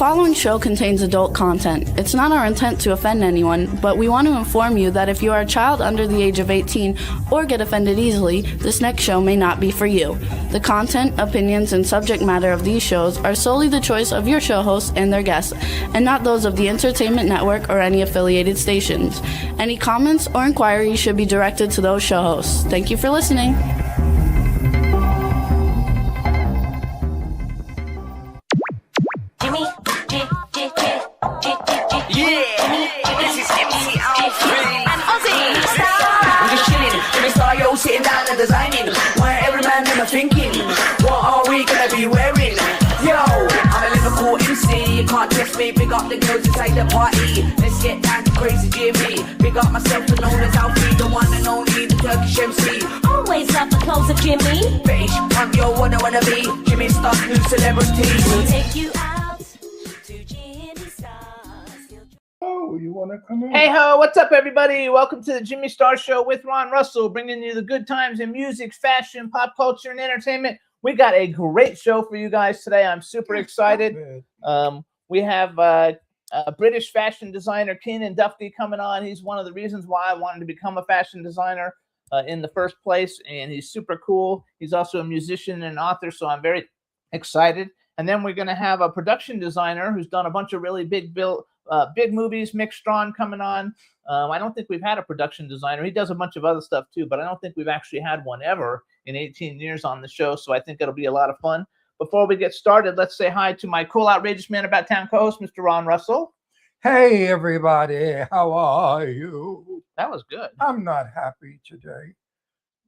following show contains adult content. It's not our intent to offend anyone, but we want to inform you that if you are a child under the age of 18 or get offended easily, this next show may not be for you. The content, opinions, and subject matter of these shows are solely the choice of your show hosts and their guests, and not those of the Entertainment Network or any affiliated stations. Any comments or inquiries should be directed to those show hosts. Thank you for listening. Sitting down and designing, where every man never thinking, what are we gonna be wearing? Yo, I'm a Liverpool MC, you can't test me. Big up the girls inside the party, let's get down to crazy Jimmy. Big up myself and known as Alfie, the one and only, the Turkish MC. Always love the clothes of Jimmy. Bitch, I'm your wanna be, Jimmy Star's new celebrity. We'll take you out to Jimmy Star's. Oh, you want to come in? Hey ho, what's up everybody? Welcome to the Jimmy Star Show with Ron Russell, bringing you the good times in music, fashion, pop culture, and entertainment. We got a great show for you guys today. I'm super excited. We have British fashion designer Keenan Duffy coming on. He's one of the reasons why I wanted to become a fashion designer in the first place, and he's super cool. He's also a musician and author, so I'm very excited. And then we're going to have a production designer who's done a bunch of really big movies, Mick Strawn, coming on. I don't think we've had a production designer. He does a bunch of other stuff too, but I don't think we've actually had one ever in 18 years on the show, so I think it'll be a lot of fun. Before we get started, let's say hi to my cool, outrageous man about town co-host, Mr. Ron Russell. Hey, everybody. How are you? That was good. I'm not happy today.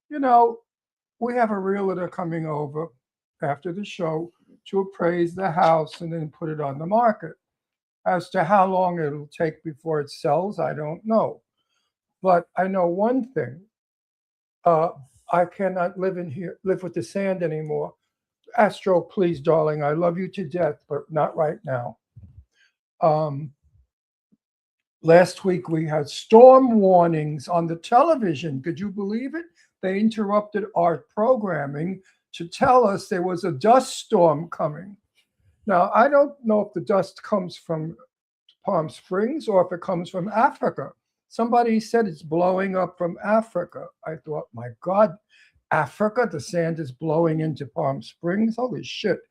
You know, we have a realtor coming over after the show to appraise the house and then put it on the market. As to how long it'll take before it sells, I don't know. But I know one thing. I cannot live with the sand anymore. Astro, please, darling, I love you to death, but not right now. Last week we had storm warnings on the television. Could you believe it? They interrupted our programming to tell us there was a dust storm coming. Now, I don't know if the dust comes from Palm Springs or if it comes from Africa. Somebody said it's blowing up from Africa. I thought, my God, Africa, the sand is blowing into Palm Springs? Holy shit.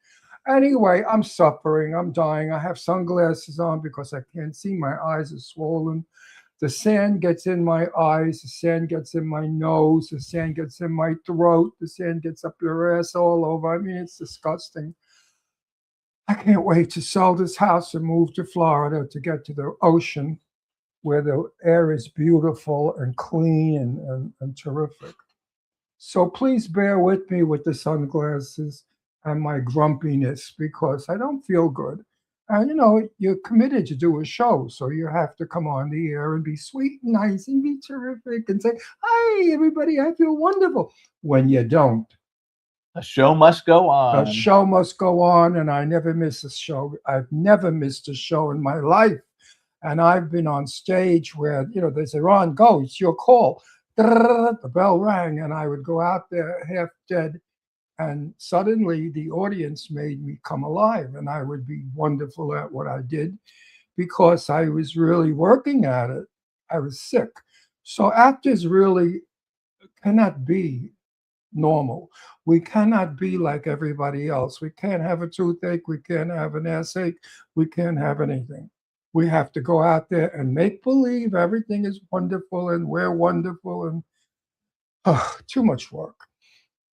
Anyway, I'm suffering. I'm dying. I have sunglasses on because I can't see. My eyes are swollen. The sand gets in my eyes. The sand gets in my nose. The sand gets in my throat. The sand gets up your ass all over. I mean, it's disgusting. I can't wait to sell this house and move to Florida to get to the ocean where the air is beautiful and clean and terrific. So please bear with me with the sunglasses and my grumpiness because I don't feel good. And, you know, you're committed to do a show, so you have to come on the air and be sweet and nice and be terrific and say, hi, everybody, I feel wonderful. When you don't. A show must go on. A show must go on, and I never miss a show. I've never missed a show in my life. And I've been on stage where, you know, they say, Ron, go, it's your call. The bell rang, and I would go out there half dead. And suddenly the audience made me come alive, and I would be wonderful at what I did because I was really working at it. I was sick. So actors really cannot be normal. We cannot be like everybody else. We can't have a toothache. We can't have an ass-ache. We can't have anything. We have to go out there and make believe everything is wonderful and we're wonderful and too much work.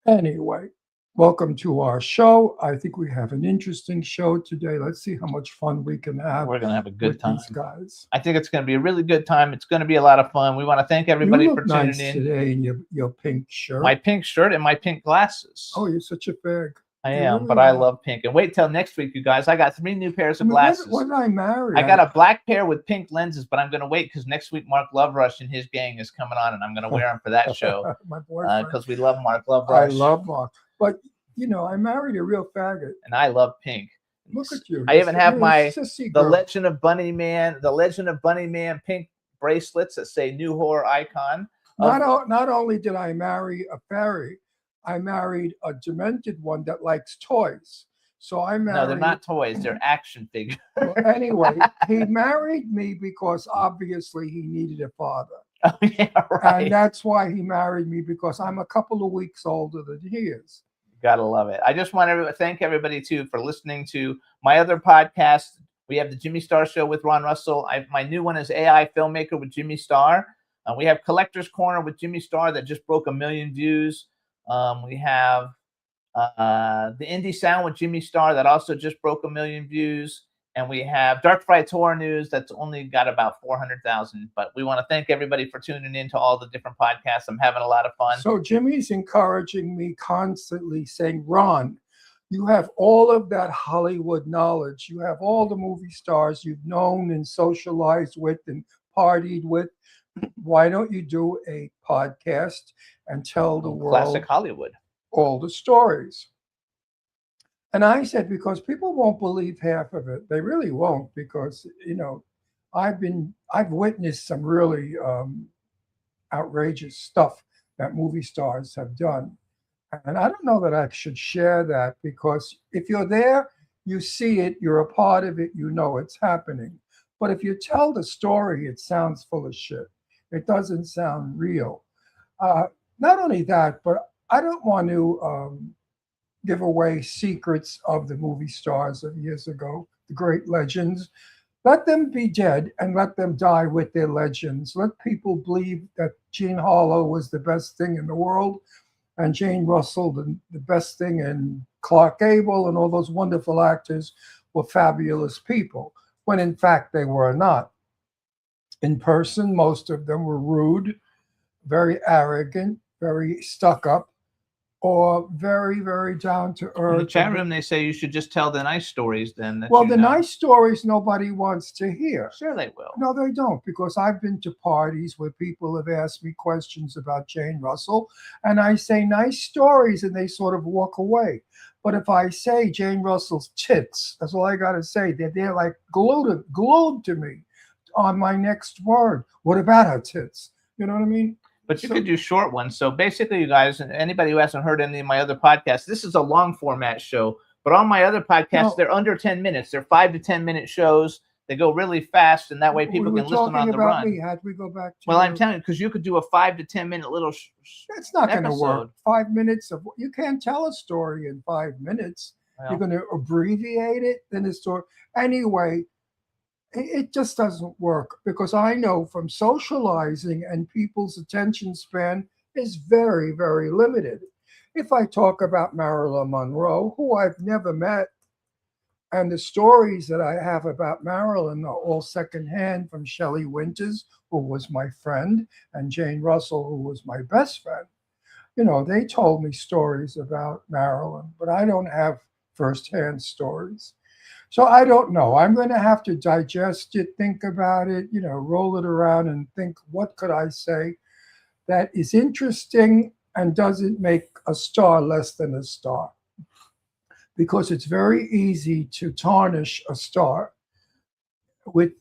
Anyway, welcome to our show. I think we have an interesting show today. Let's see how much fun we can have. We're going to have a good time. These guys. I think it's going to be a really good time. It's going to be a lot of fun. We want to thank everybody You for look tuning nice in. Today in your pink shirt. My pink shirt and my pink glasses. Oh, you're such a fag. I am, but I love pink. And wait till next week, you guys. I got 3 new pairs of glasses. When did I marry? I got a black pair with pink lenses, but I'm going to wait because next week Mark Loverush and his gang is coming on, and I'm going to wear them for that show My boyfriend. because we love Mark Loverush. I love Mark. But, you know, I married a real faggot. And I love pink. Look at you. I even have the Legend of Bunny Man pink bracelets that say New Horror Icon. Not only did I marry a fairy, I married a demented one that likes toys. So I married. No, they're not toys. They're action figures. Well, anyway, he married me because obviously he needed a father. Oh, yeah, right. And that's why he married me, because I'm a couple of weeks older than he is. Gotta love it. I just want to thank everybody too for listening to my other podcast. We have the Jimmy Star Show with Ron Russell. My new one is AI Filmmaker with Jimmy Star. We have Collector's Corner with Jimmy Star that just broke 1 million views. We have the Indie Sound with Jimmy Star that also just broke 1 million views. And we have Dark Friday Tour News that's only got about 400,000. But we want to thank everybody for tuning in to all the different podcasts. I'm having a lot of fun. So Jimmy's encouraging me constantly, saying, Ron, you have all of that Hollywood knowledge. You have all the movie stars you've known and socialized with and partied with. Why don't you do a podcast and tell the world Classic Hollywood. all the stories? And I said, because people won't believe half of it. They really won't, because, you know, I've witnessed some really outrageous stuff that movie stars have done. And I don't know that I should share that, because if you're there, you see it, you're a part of it, you know it's happening. But if you tell the story, it sounds full of shit. It doesn't sound real. Not only that, but I don't want to give away secrets of the movie stars of years ago, the great legends. Let them be dead and let them die with their legends. Let people believe that Jean Harlow was the best thing in the world, and Jane Russell the best thing, and Clark Gable and all those wonderful actors were fabulous people, when in fact they were not. In person, most of them were rude, very arrogant, very stuck up, or very, very down to earth. In the chat room, they say you should just tell the nice stories then. That Well, you the know. nice stories nobody wants to hear. Sure they will. No, they don't, because I've been to parties where people have asked me questions about Jane Russell, and I say nice stories, and they sort of walk away. But if I say Jane Russell's tits, that's all I got to say. They're like glued to me on my next word. What about her tits? You know what I mean? But you So- could do short ones. So basically, you guys, and anybody who hasn't heard any of my other podcasts, this is a long format show. But on my other podcasts, No. they're under 10 minutes. They're 5 to 10 minute shows. They go really fast, and that way We people were can listen on talking the about run. me. How'd we go back to Well, I'm you? telling you, because you could do a 5 to 10 minute little. It's not going to work. episode. 5 minutes of you can't tell a story in 5 minutes. Well, You're going to abbreviate it, then the story. Anyway, it just doesn't work, because I know from socializing, and people's attention span is very, very limited. If I talk about Marilyn Monroe, who I've never met, and the stories that I have about Marilyn are all secondhand from Shelley Winters, who was my friend, and Jane Russell, who was my best friend. You know, they told me stories about Marilyn, but I don't have firsthand stories. So I don't know. I'm going to have to digest it, think about it, you know, roll it around and think, what could I say that is interesting and doesn't make a star less than a star? Because it's very easy to tarnish a star with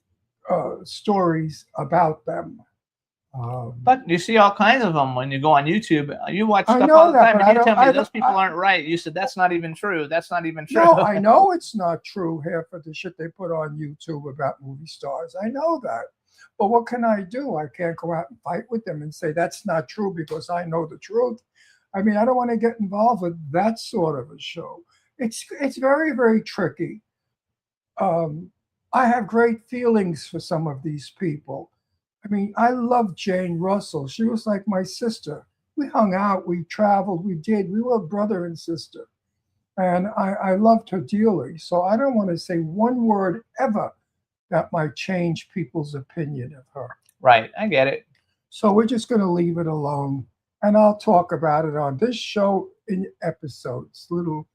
stories about them. but you see all kinds of them when you go on YouTube. You watch I stuff know all the that, time, but and you I tell don't- me I those don't- people I- aren't right. You said that's not even true. That's not even true. No, I know it's not true, half of the shit they put on YouTube about movie stars. I know that. But what can I do? I can't go out and fight with them and say that's not true because I know the truth. I mean, I don't want to get involved with that sort of a show. It's very, very tricky. I have great feelings for some of these people. I mean, I love Jane Russell. She was like my sister. We hung out, we traveled, we were brother and sister. And I loved her dearly. So I don't want to say one word ever that might change people's opinion of her. Right, I get it. So we're just going to leave it alone. And I'll talk about it on this show in episodes, little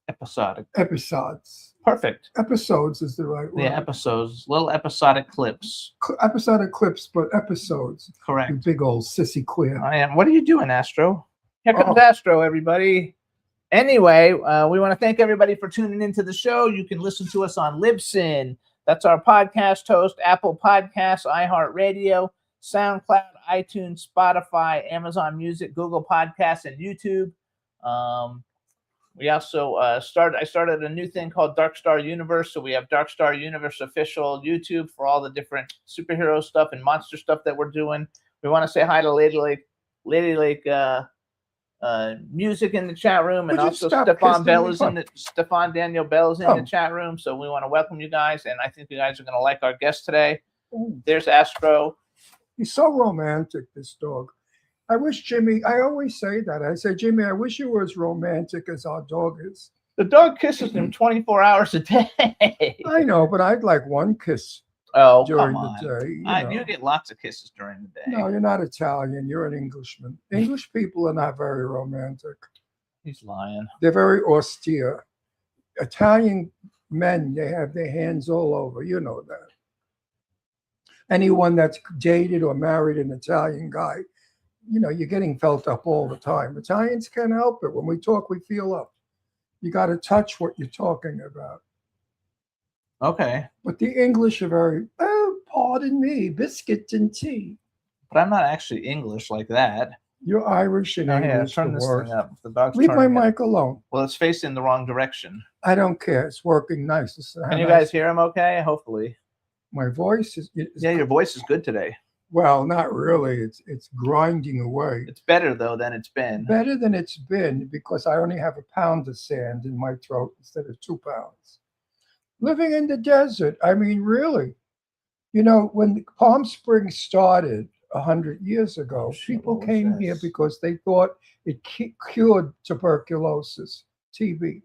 Episodic. episodes. Perfect. Episodes is the right word. Yeah, episodes, little episodic clips. Episodic clips, but episodes. Correct. You big old sissy queer. I am. What are you doing, Astro? Here comes Oh. Astro, everybody. Anyway, we want to thank everybody for tuning into the show. You can listen to us on Libsyn. That's our podcast host, Apple Podcasts, iHeartRadio, SoundCloud, iTunes, Spotify, Amazon Music, Google Podcasts, and YouTube. We also I started a new thing called Dark Star Universe. So we have Dark Star Universe official YouTube for all the different superhero stuff and monster stuff that we're doing. We want to say hi to Lady Lake Music in the chat room, and Would you also stop Stefan kissing Bell me? is in the Stefan Daniel Bell is in Oh. the chat room. So we want to welcome you guys, and I think you guys are going to like our guest today. Ooh, There's Astro. he's so romantic, this dog. I wish Jimmy, I always say that. I say, Jimmy, I wish you were as romantic as our dog is. The dog kisses him 24 hours a day. I know, but I'd like one kiss Oh, during come on. the day. You know. You get lots of kisses during the day. No, you're not Italian. You're an Englishman. English people are not very romantic. He's lying. They're very austere. Italian men, they have their hands all over. You know that. Anyone that's dated or married an Italian guy, you know, you're getting felt up all the time. Italians can't help it. When we talk, we feel up. You got to touch what you're talking about. Okay. But the English are very, oh, pardon me, biscuit and tea. But I'm not actually English like that. You're Irish and Oh, yeah, English. turn the this worst. thing up. The dog's Leave my turning it. mic alone. Well, it's facing the wrong direction. I don't care. It's working nice. Can you guys hear him okay? Hopefully. My voice is Yeah, your voice is good today. well, not really. It's grinding away. It's better, though, than it's been. Better than it's been because I only have a pound of sand in my throat instead of 2 pounds. Living in the desert, I mean, really. You know, when Palm Springs started 100 years ago, people came here because they thought it cured tuberculosis, TB.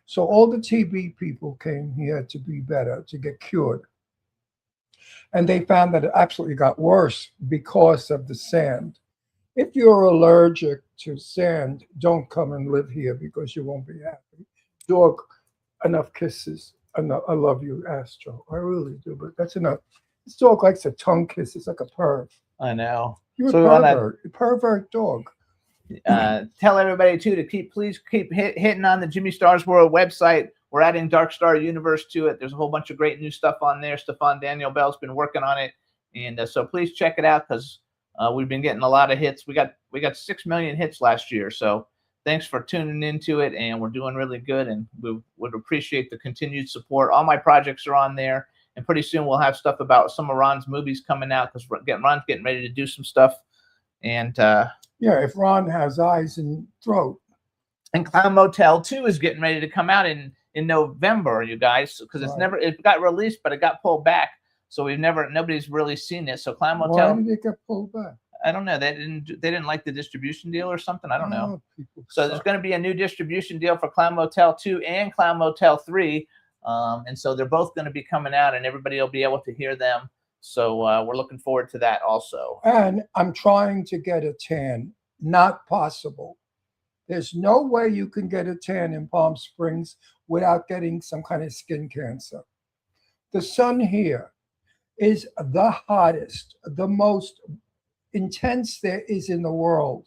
So all the TB people came here to be better, to get cured. And they found that it absolutely got worse because of the sand. If you're allergic to sand, don't come and live here because you won't be happy. Dog, enough kisses. Enough. I love you, Astro. I really do, but that's enough. This dog likes a tongue kiss. It's like a perv. I know. You're So we a wanna- pervert. A pervert dog. Tell everybody, too, to please keep hitting on the Jimmy Stars World website. We're adding Dark Star Universe to it. There's a whole bunch of great new stuff on there. Stefan Daniel Bell's been working on it. And so please check it out because we've been getting a lot of hits. We got 6 million hits last year. So thanks for tuning into it. And we're doing really good. And we would appreciate the continued support. All my projects are on there. And pretty soon we'll have stuff about some of Ron's movies coming out because Ron's getting ready to do some stuff. And Yeah, if Ron has eyes and throat. and Clown Motel 2 is getting ready to come out in November, you guys, because Right. it got released, but it got pulled back. So nobody's really seen it. So Clown Why Motel, did it get pulled back? I don't know. They didn't like the distribution deal or something. I don't know. Oh, people So there's suck. going to be a new distribution deal for Clown Motel 2 and Clown Motel 3. And so they're both going to be coming out and everybody will be able to hear them. So we're looking forward to that also. And I'm trying to get a tan. Not possible. There's no way you can get a tan in Palm Springs without getting some kind of skin cancer. The sun here is the hottest, the most intense there is in the world.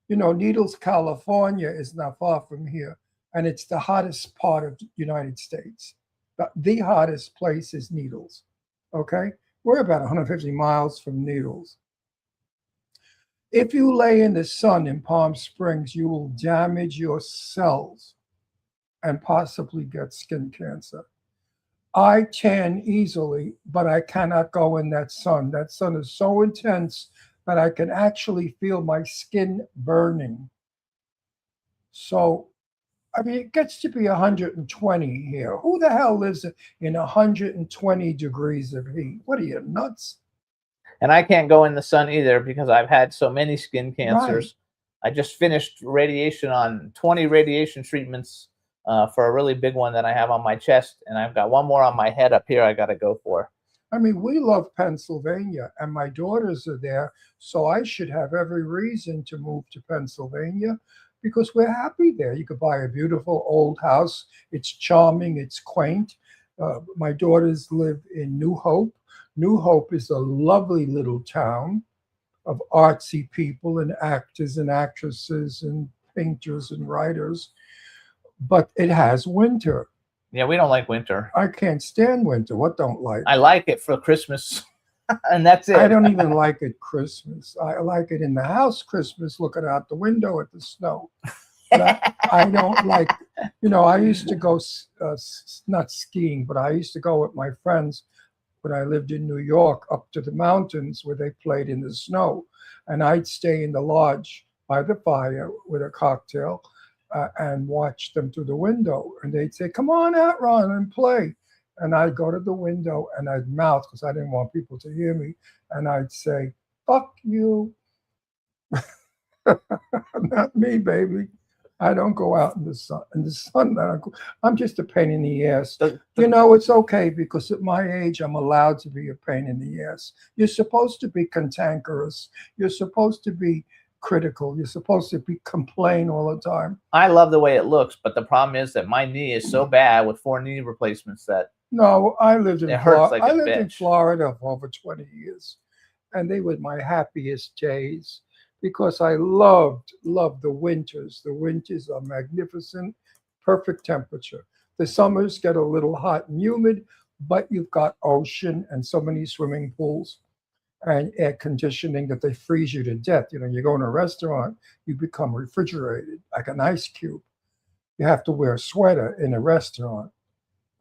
You know, Needles, California is not far from here, and it's the hottest part of the United States. The hottest place is Needles, okay? We're about 150 miles from Needles. If you lay in the sun in Palm Springs, you will damage your cells and possibly get skin cancer. I tan easily, but I cannot go in that sun. That sun is so intense that I can actually feel my skin burning. So, I mean, it gets to be 120 here. Who the hell lives in 120 degrees of heat? What are you, nuts? And I can't go in the sun either because I've had so many skin cancers. I just finished radiation on 20 radiation treatments for a really big one that I have on my chest. And I've got one more on my head up here I got to go for. I mean, we love Pennsylvania, and my daughters are there, so I should have every reason to move to Pennsylvania because we're happy there. You could buy a beautiful old house. It's charming. It's quaint. My daughters live in New Hope. New Hope is a lovely little town of artsy people and actors and actresses and painters and writers, but it has winter. Yeah, we don't like winter. I can't stand winter. What don't like? I like it for Christmas, and that's it. I don't even like it Christmas. I like it in the house Christmas, looking out the window at the snow. But I don't like, I used to go, not skiing, but I used to go with my friends when I lived in New York up to the mountains where they played in the snow. And I'd stay in the lodge by the fire with a cocktail and watch them through the window. And they'd say, come on out, Ron, and play. And I'd go to the window and I'd mouth because I didn't want people to hear me. And I'd say, fuck you. Not me, baby. I don't go out in the sun. In the sun, I'm just a pain in the ass. It's okay because at my age, I'm allowed to be a pain in the ass. You're supposed to be cantankerous. You're supposed to be critical. You're supposed to be complain all the time. I love the way it looks, but the problem is that my knee is so bad with 4 knee replacements that No, I lived in it hurts like a I lived in bitch. Florida for over 20 years, and they were my happiest days because I loved the winters. The winters are magnificent, perfect temperature. The summers get a little hot and humid, but you've got ocean and so many swimming pools and air conditioning that they freeze you to death. You go in a restaurant, you become refrigerated like an ice cube. You have to wear a sweater in a restaurant.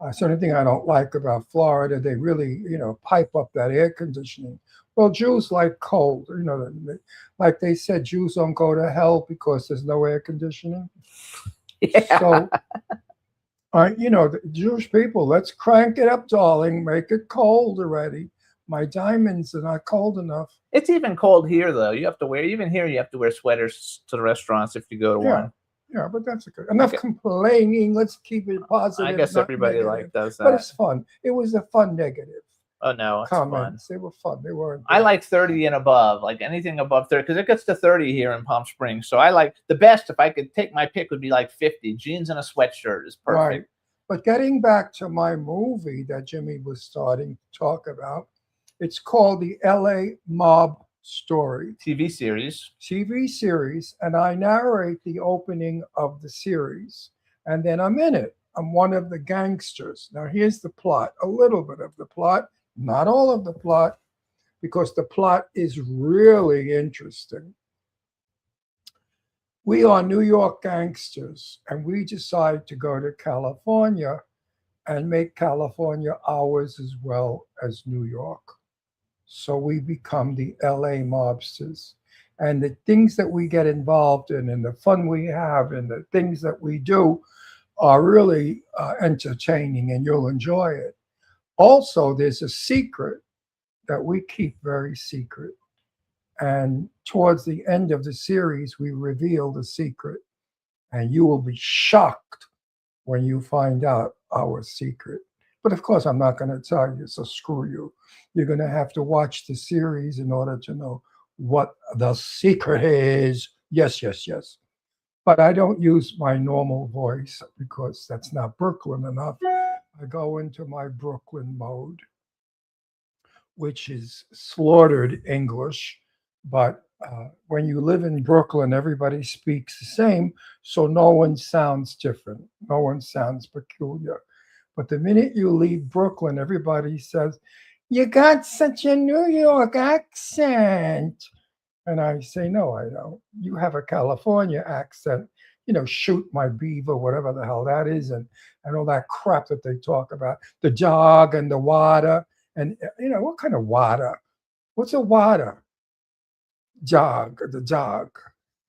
It's the only thing I don't like about Florida. They really, pipe up that air conditioning. Well, Jews like cold. Like they said, Jews don't go to hell because there's no air conditioning. Yeah. So, the Jewish people, let's crank it up, darling. Make it cold already. My diamonds are not cold enough. It's even cold here, though. You have to wear, even here, you have to wear sweaters to the restaurants if you go to one. Yeah, but that's okay. Enough complaining. Let's keep it positive. I guess not everybody negative. does that. But it's fun. It was a fun negative. Oh no, it's fun. Comments. They were fun. They weren't. I like 30 and above, like anything above 30, because it gets to 30 here in Palm Springs. So I like the best, if I could take my pick, would be like 50. Jeans and a sweatshirt is perfect. Right. But getting back to my movie that Jimmy was starting to talk about, it's called the LA Mob Story. TV series, and I narrate the opening of the series, and then I'm in it. I'm one of the gangsters. Now, here's the plot, a little bit of the plot, not all of the plot, because the plot is really interesting. We are New York gangsters, and we decide to go to California and make California ours as well as New York. So we become the LA mobsters. And the things that we get involved in and the fun we have and the things that we do are really entertaining, and you'll enjoy it. Also, there's a secret that we keep very secret. And towards the end of the series, we reveal the secret. And you will be shocked when you find out our secret. But of course, I'm not going to tell you, so screw you. You're going to have to watch the series in order to know what the secret is. Yes. But I don't use my normal voice because that's not Brooklyn enough. I go into my Brooklyn mode, which is slaughtered English. But when you live in Brooklyn, everybody speaks the same, so no one sounds different. No one sounds peculiar. But the minute you leave Brooklyn, everybody says, you got such a New York accent. And I say, no, I don't. You have a California accent. Shoot my beaver, whatever the hell that is, and all that crap that they talk about. The dog and the water. And, what kind of water? What's a water? The dog.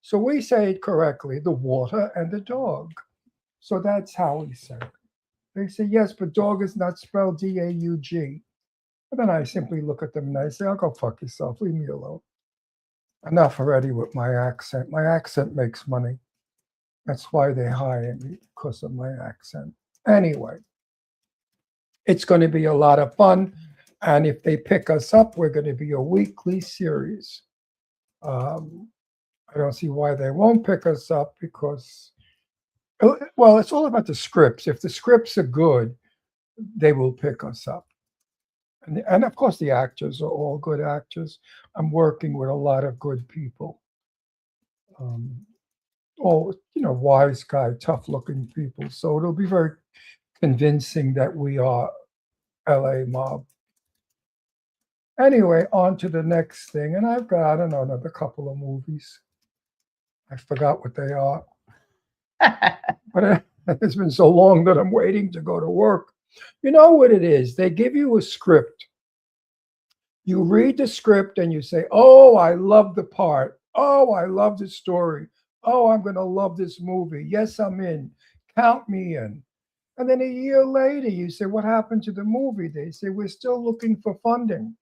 So we say it correctly, the water and the dog. So that's how we say it. They say, yes, but dog is not spelled D-A-U-G. And then I simply look at them and I say, oh, go fuck yourself. Leave me alone. Enough already with my accent. My accent makes money. That's why they hire me, because of my accent. Anyway, it's going to be a lot of fun. And if they pick us up, we're going to be a weekly series. I don't see why they won't pick us up because, well, it's all about the scripts. If the scripts are good, they will pick us up. And of course, the actors are all good actors. I'm working with a lot of good people. All, wise guy, tough looking people. So it'll be very convincing that we are LA Mob. Anyway, on to the next thing. And I've got, I don't know, another couple of movies. I forgot what they are. But it's been so long that I'm waiting to go to work. You know what it is? They give you a script. You read the script and you say, oh, I love the part. Oh, I love the story. Oh, I'm going to love this movie. Yes, I'm in. Count me in. And then a year later, you say, what happened to the movie? They say, we're still looking for funding.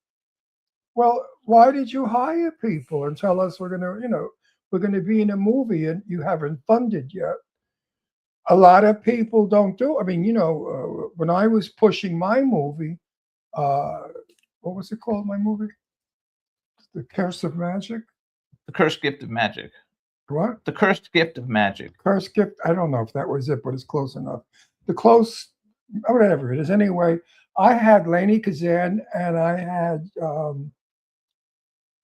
Well, why did you hire people and tell us we're going to, we're going to be in a movie and you haven't funded yet? A lot of people don't do. I mean, when I was pushing my movie, what was it called? My movie, The Curse of Magic. The Cursed Gift of Magic. What? The Cursed Gift of Magic. Cursed Gift. I don't know if that was it, but it's close enough. Whatever it is. Anyway, I had Lainey Kazan and I had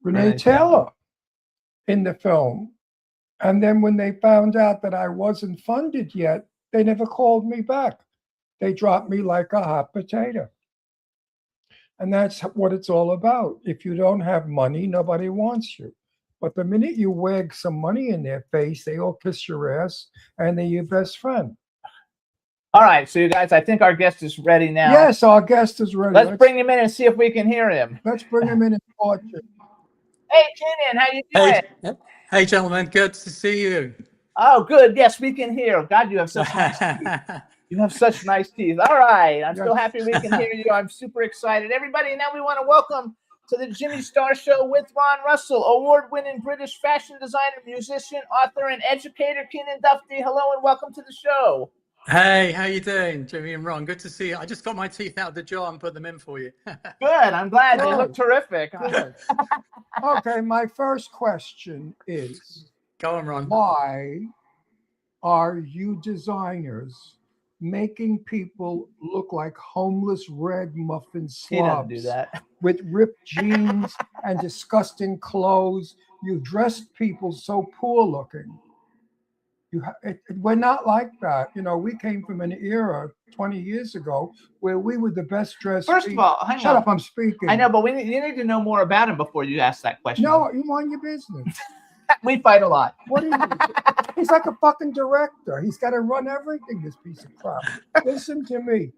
Renee Taylor in the film. And then when they found out that I wasn't funded yet, they never called me back. They dropped me like a hot potato. And that's what it's all about. If you don't have money, nobody wants you. But the minute you wag some money in their face, they all kiss your ass and they're your best friend. All right, so you guys, I think our guest is ready now. Yes, our guest is ready. Let's bring him in and see if we can hear him. Let's bring him in and talk to him. Hey, Kenan, how you doing? Hey, gentlemen, good to see you. Oh, good. Yes, we can hear. God, you have such nice teeth. You have such nice teeth. All right. I'm so happy we can hear you. I'm super excited. Everybody, now we want to welcome to the Jimmy Star Show with Ron Russell, award-winning British fashion designer, musician, author, and educator, Kenan Duffy. Hello and welcome to the show. Hey, how you doing, Jimmy and Ron? Good to see you. I just got my teeth out of the jar and put them in for you. Good. I'm glad. They look terrific. Good. Okay, my first question is, Go on, Ron. why are you designers making people look like homeless ragamuffin He didn't slobs do that. with ripped jeans and disgusting clothes? You've dressed people so poor looking. We're not like that. We came from an era 20 years ago where we were the best dressed. First of all, hang Shut on. up, I'm speaking. I know, but you need to know more about him before you ask that question. No, you mind your business. We fight a lot. What is he? He's like a fucking director. He's got to run everything, this piece of crap. Listen to me.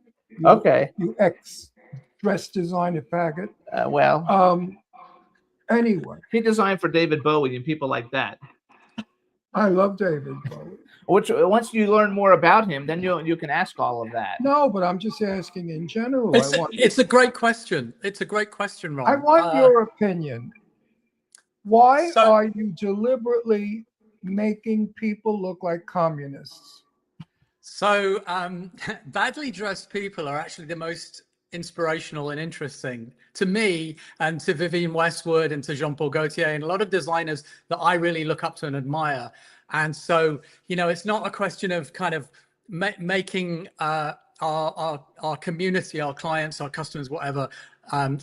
Okay. You ex-dress designer faggot. Well, Anyway, he designed for David Bowie and people like that. I love David Bowie. Which once you learn more about him, then you can ask all of that. No, but I'm just asking in general. It's a great question. It's a great question, Ron. I want your opinion. Why are you deliberately making people look like communists? So badly dressed people are actually the most inspirational and interesting to me and to Vivienne Westwood and to Jean-Paul Gaultier and a lot of designers that I really look up to and admire. And so, it's not a question of kind of making our community, our clients, our customers, whatever,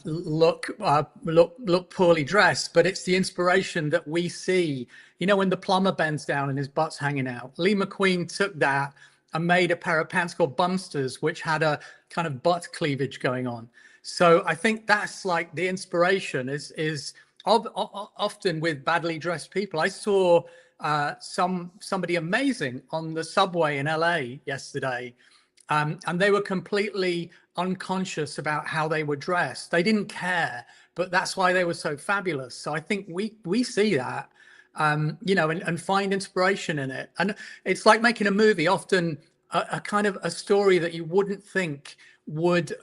look poorly dressed, but it's the inspiration that we see. When the plumber bends down and his butt's hanging out, Lee McQueen took that and made a pair of pants called Bumsters, which had a kind of butt cleavage going on. So I think that's like the inspiration is often with badly dressed people. I saw somebody amazing on the subway in LA yesterday, and they were completely unconscious about how they were dressed. They didn't care, but that's why they were so fabulous. So I think we see that. And find inspiration in it. And it's like making a movie, often a kind of a story that you wouldn't think would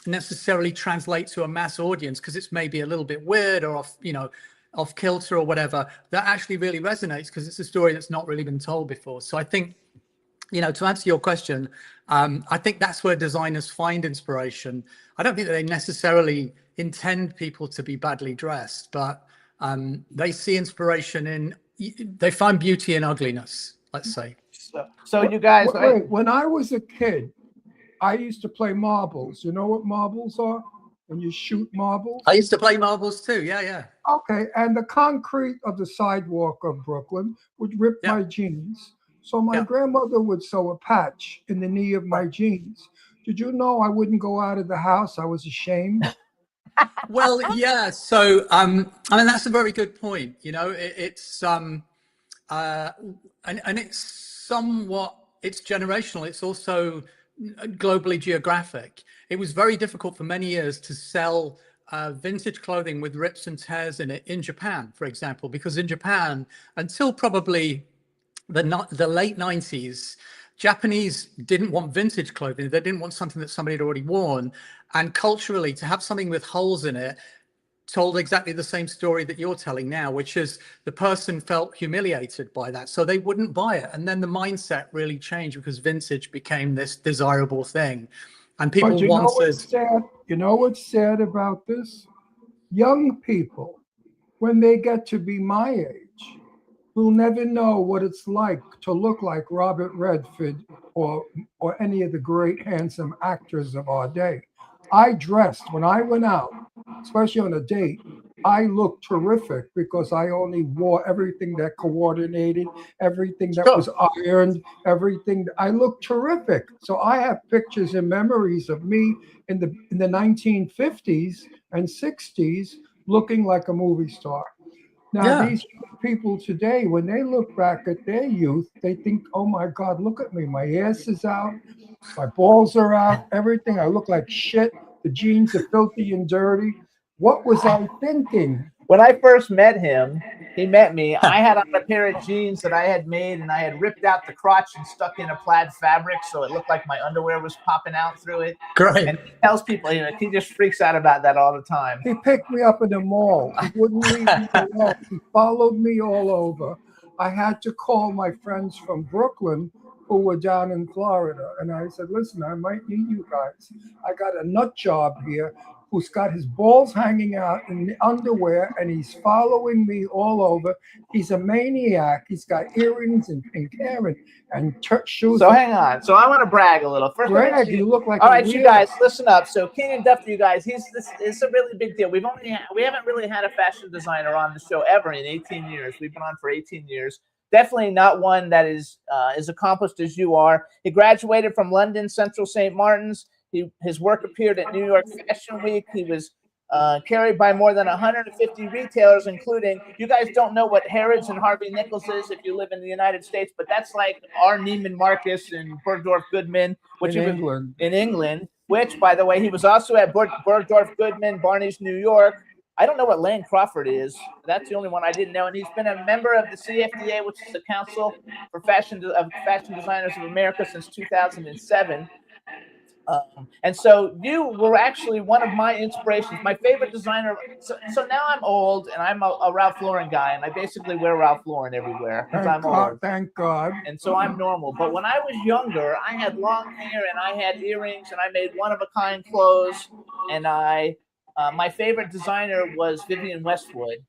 necessarily translate to a mass audience because it's maybe a little bit weird or off kilter or whatever, that actually really resonates because it's a story that's not really been told before. So I think, to answer your question, I think that's where designers find inspiration. I don't think that they necessarily intend people to be badly dressed, but they see inspiration they find beauty in ugliness, let's say. So you guys, wait, when I was a kid, I used to play marbles. You know what marbles are? When you shoot marbles? I used to play marbles too. Yeah. Okay. And the concrete of the sidewalk of Brooklyn would rip my jeans. So my grandmother would sew a patch in the knee of my jeans. Did you know I wouldn't go out of the house? I was ashamed. Well, yeah. So, that's a very good point. It's and it's somewhat, it's generational. It's also globally geographic. It was very difficult for many years to sell vintage clothing with rips and tears in it in Japan, for example, because in Japan, until probably the late 90s, Japanese didn't want vintage clothing. They didn't want something that somebody had already worn. And culturally, to have something with holes in it told exactly the same story that you're telling now, which is the person felt humiliated by that, so they wouldn't buy it. And then the mindset really changed because vintage became this desirable thing, and people But you know wanted. what's sad? You know what's sad about this? Young people, when they get to be my age, will never know what it's like to look like Robert Redford or any of the great handsome actors of our day. I dressed when I went out, especially on a date. I looked terrific because I only wore everything that coordinated, everything that was ironed, everything. I looked terrific. So I have pictures and memories of me in the 1950s and 60s looking like a movie star. Now, these people today, when they look back at their youth, they think, oh my God, look at me. My ass is out. My balls are out. Everything. I look like shit. The jeans are filthy and dirty. What was I thinking? When I first met him, he met me. I had on a pair of jeans that I had made, and I had ripped out the crotch and stuck in a plaid fabric, so it looked like my underwear was popping out through it. Great. And he tells people, he just freaks out about that all the time. He picked me up in the mall. He wouldn't leave me alone. He followed me all over. I had to call my friends from Brooklyn who were down in Florida. And I said, listen, I might need you guys. I got a nut job here who's got his balls hanging out in the underwear, and he's following me all over. He's a maniac. He's got earrings and pink hair and shoes. So hang on. So I want to brag a little. First, Greg, you look like all a right, you weirdo. guys, listen up. So King and Duff, you guys, it's a really big deal. We haven't really had a fashion designer on the show ever in 18 years. We've been on for 18 years. Definitely not one that is as accomplished as you are. He graduated from London Central St. Martin's. His work appeared at New York Fashion Week. He was carried by more than 150 retailers, including, you guys don't know what Harrods and Harvey Nichols is if you live in the United States, but that's like our Neiman Marcus and Bergdorf Goodman, which in England, which, by the way, he was also at Bergdorf Goodman, Barney's New York. I don't know what Lane Crawford is. That's the only one I didn't know. And he's been a member of the CFDA, which is the Council for Fashion Designers of America, since 2007. And so you were actually one of my inspirations, my favorite designer. So now I'm old, and I'm a Ralph Lauren guy, and I basically wear Ralph Lauren everywhere because I'm old. Thank God. And so I'm normal. But when I was younger, I had long hair, and I had earrings, and I made one-of-a-kind clothes. And my favorite designer was Vivienne Westwood.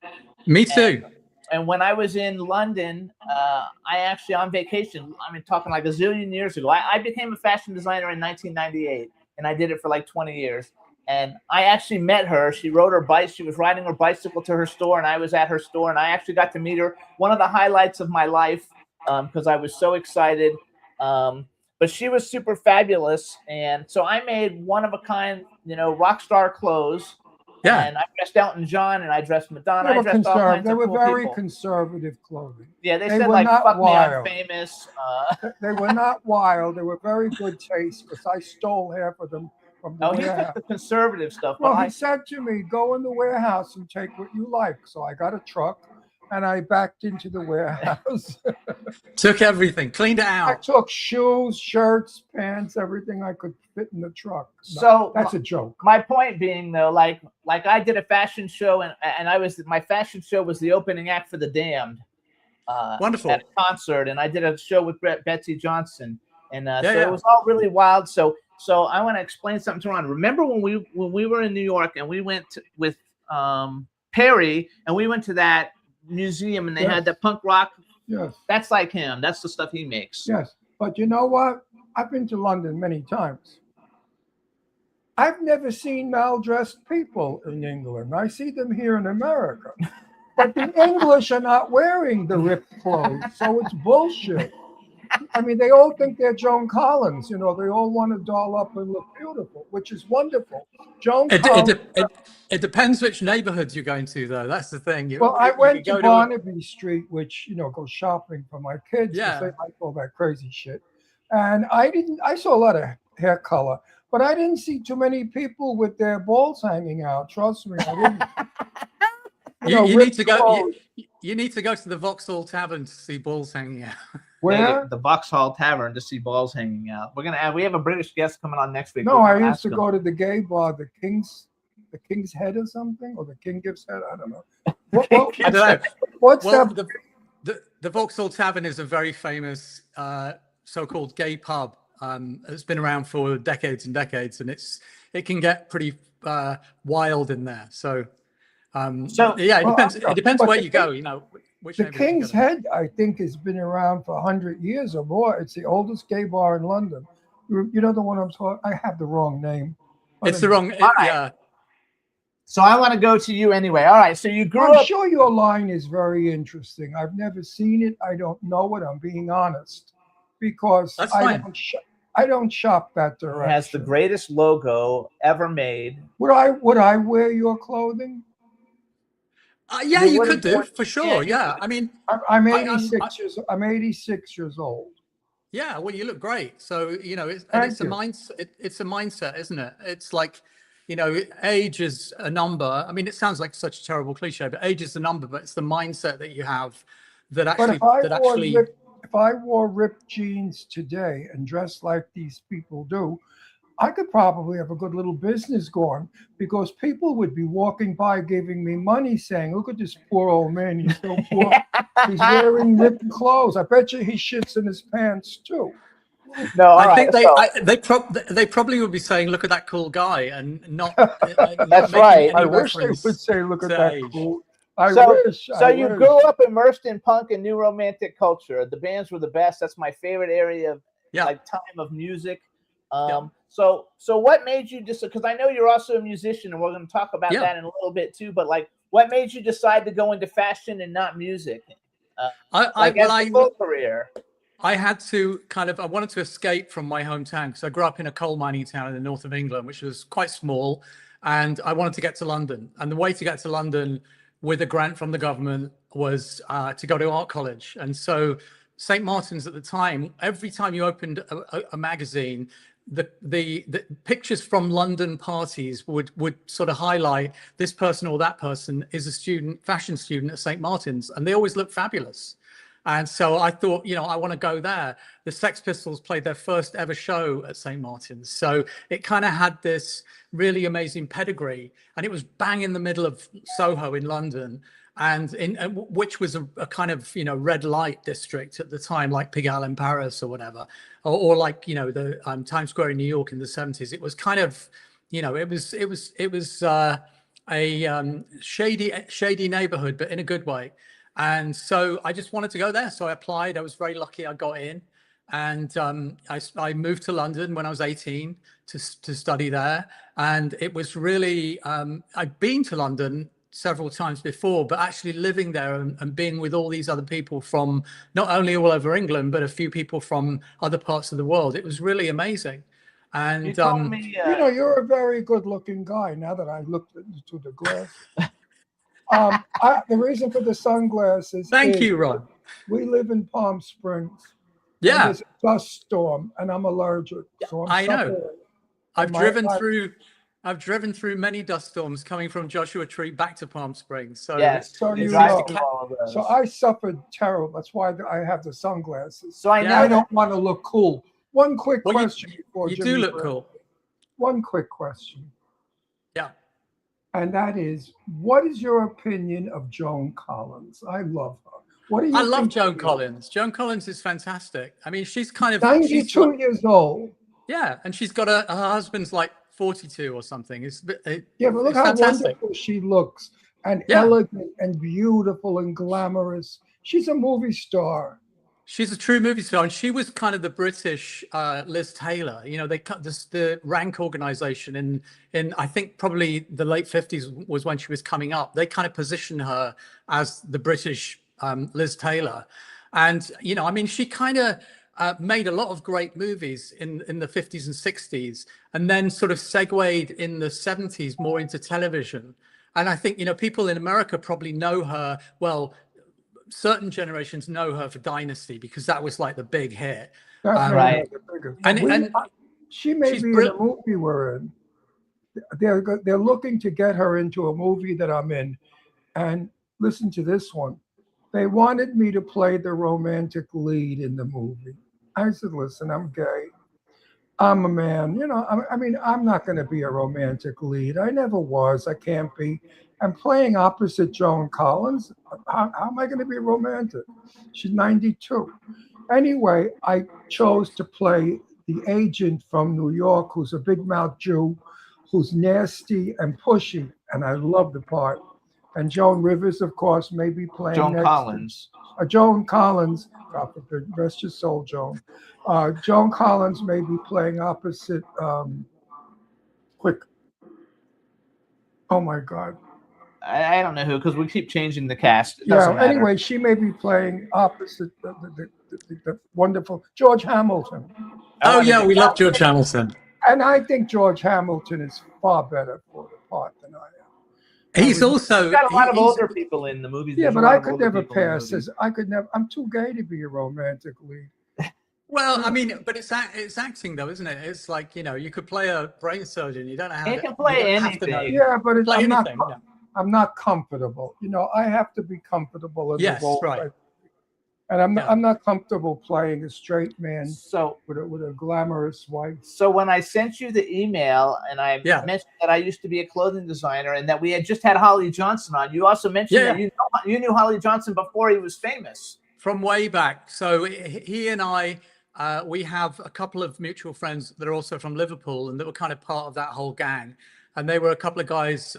Me too. And when I was in London, I actually on vacation, I mean, talking like a zillion years ago, I became a fashion designer in 1998, and I did it for like 20 years. And I actually met her. She rode her bike. She was riding her bicycle to her store, and I was at her store, and I actually got to meet her. One of the highlights of my life, because I was so excited. But she was super fabulous. And so I made one-of-a-kind, rock star clothes. Yeah. And I dressed Elton John, and I dressed Madonna. They were very conservative clothing. Yeah, they said like, fuck me, I'm famous. They were not wild. They were very good taste, because I stole half of them from the he warehouse. took the conservative stuff. Well, he said to me, go in the warehouse and take what you like. So I got a truck, and I backed into the warehouse. Took everything, cleaned it I out. took shoes, shirts, pants, everything I could fit in the truck. No, So that's a joke. My point being, though, like I did a fashion show, and my fashion show was the opening act for The Damned. Wonderful. At a concert, and I did a show with Betsy Johnson, and it was all really wild. So I want to explain something to Ron. Remember when we were in New York, and we went with Perry, and we went to that museum, and they had the punk rock. Yes. That's like him. That's the stuff he makes. Yes. But you know what? I've been to London many times. I've never seen mal-dressed people in England. I see them here in America. But the English are not wearing the ripped clothes, so it's bullshit. I mean, they all think they're Joan Collins. You know, they all want to doll up and look beautiful, which is wonderful. Joan Collins. It depends which neighborhoods you're going to, though. That's the thing. Well, I went could to go Barnaby Street, which, you know, go shopping for my kids. 'Cause Yeah. they like all that crazy shit. And I saw a lot of hair color, but I didn't see too many people with their balls hanging out. Trust me, I didn't. You ripped need to go. clothes. You need to go to the Vauxhall Tavern to see balls hanging out. Where? The Vauxhall Tavern to see balls hanging out. We have a British guest coming on next week. No, We're I gonna used ask to him. go to the gay bar, the King's Head or something, or the King Gives Head. I don't know. I don't know. What's Well, that? the Vauxhall Tavern is a very famous so-called gay pub. It's been around for decades and decades, and it can get pretty wild in there. So yeah, it depends but where the you go. You know, which The neighborhood you King's go to. Head, I think, has been around for 100 years or more. It's the oldest gay bar in London. You know the one I'm talking. I have the wrong name. It's the wrong. All right. Yeah. So I want to go to you anyway. All right. So you grew I'm up. sure your line is very interesting. I've never seen it. I don't know it. I'm being honest, because That's I fine. don't shop that It direction. has the greatest logo ever made. Would I wear your clothing? Yeah, You you wouldn't could do want- for sure. yeah, Yeah, I mean, I'm I- 86 years. I'm 86 years old. yeah. Well, you look great. So you know, it's Thank a you. mindset. It's a mindset, isn't it? It's like, you know, age is a number. I mean, it sounds like such a terrible cliche, but age is a number. But it's the mindset that you have that But actually if I wore ripped jeans today and dressed like these people do, I could probably have a good little business going, because people would be walking by giving me money saying, "Look at this poor old man. He's so poor. He's wearing ripped clothes. I bet you he shits in his pants too." No, all I right. think so, they probably would be saying, "Look at that cool guy," and not. That's making right. any I wish they reference would say, "Look at to that age. cool." I So- wish. so I you wish. grew up immersed in punk and new romantic culture. The bands were the best. That's my favorite area of Yeah. like time of music. Yeah. So what made you just, because I know you're also a musician and we're going to talk about Yeah. that in a little bit too, but like what made you decide to go into fashion and not music? Like as a full career. I had to I wanted to escape from my hometown because I grew up in a coal mining town in the north of England, which was quite small, and I wanted to get to London. And the way to get to London with a grant from the government was to go to art college. And so St. Martin's at the time, every time you opened a magazine, the pictures from London parties would sort of highlight this person or that person is a fashion student at St. Martin's, and they always look fabulous. And so I thought, you know, I want to go there. The Sex Pistols played their first ever show at St. Martin's. So it kind of had this really amazing pedigree, and it was bang in the middle of Soho in London, and which was a kind of, you know, red light district at the time, like Pigalle in Paris or whatever, or like, you know, the Times Square in New York in the 70s. It was kind of, you know, it was a shady neighborhood, but in a good way. And so I just wanted to go there. So I applied. I was very lucky I got in. And I moved to London when I was 18 to study there. And it was really, I'd been to London several times before, but actually living there and being with all these other people from not only all over England, but a few people from other parts of the world, it was really amazing. And You told me, You know, you're a very good-looking guy. Now that I looked into the glass, the reason for the sunglasses. thank is you, Ron. We live in Palm Springs. and Yeah, there's a dust storm, and I'm allergic. So I know. suffering. I've my- driven my- through. I've driven through many dust storms coming from Joshua Tree back to Palm Springs. So yes, So you you drive know. through all of those. So I suffered terrible. That's why I have the sunglasses. So I Yeah. know I don't want to look cool. One quick Well, question before you Jimmy do look Brett. cool. One quick question, Yeah. and that is, what is your opinion of Joan Collins? I love her. What do you I love think Joan of her? Collins. Joan Collins is fantastic. I mean, she's kind of 92 years old. yeah, and she's got her husband's like 42 or something. Yeah, but look it's how fantastic. wonderful she looks, and Yeah. elegant and beautiful and glamorous. She's a movie star. She's a true movie star, and she was kind of the British Liz Taylor. You know, they cut the Rank organization in I think probably the late 50s was when she was coming up. They kind of positioned her as the British Liz Taylor, and you know, I mean, she kind of made a lot of great movies in the 50s and 60s, and then sort of segued in the 70s more into television. And I think, people in America probably know her. Well, certain generations know her for Dynasty because that was like the big hit. That made Right. her the biggest. And She may she's be in a brilliant. movie we're in. They're looking to get her into a movie that I'm in. And listen to this one. They wanted me to play the romantic lead in the movie. I said, listen, I'm gay. I'm a man. I'm not going to be a romantic lead. I never was. I can't be. I'm playing opposite Joan Collins. How am I going to be romantic? She's 92. Anyway, I chose to play the agent from New York who's a big mouth Jew, who's nasty and pushy. And I love the part. And Joan Rivers, of course, may be playing Joan next. Collins. Joan Collins, God forbid, rest your soul, Joan. Joan Collins may be playing opposite. Quick. Oh my God. I don't know who, because we keep changing the cast. It Yeah. doesn't matter. Anyway, she may be playing opposite the wonderful George Hamilton, Oh yeah, we love George Hamilton. and I think George Hamilton is far better for the part than I am. He's also We've got a lot of he's- older people in the movies. Yeah, There's a but lot I of could older never people in the pass movies. as I could never. I'm too gay to be a romantic lead. Well, I mean, but it's acting though, isn't it? It's like, you could play a brain surgeon. You don't know how You to, can play you don't have to know. anything. Yeah, but Play I'm not. anything. Yeah. I'm not comfortable. I have to be comfortable in Yes, the role. right. And I'm not. Yeah. I'm not comfortable playing a straight man So with a glamorous wife. So when I sent you the email and I Yeah. mentioned that I used to be a clothing designer and that we had just had Holly Johnson on, you also mentioned Yeah. that you knew Holly Johnson before he was famous. From way back. So he and I, we have a couple of mutual friends that are also from Liverpool and that were kind of part of that whole gang. And they were a couple of guys,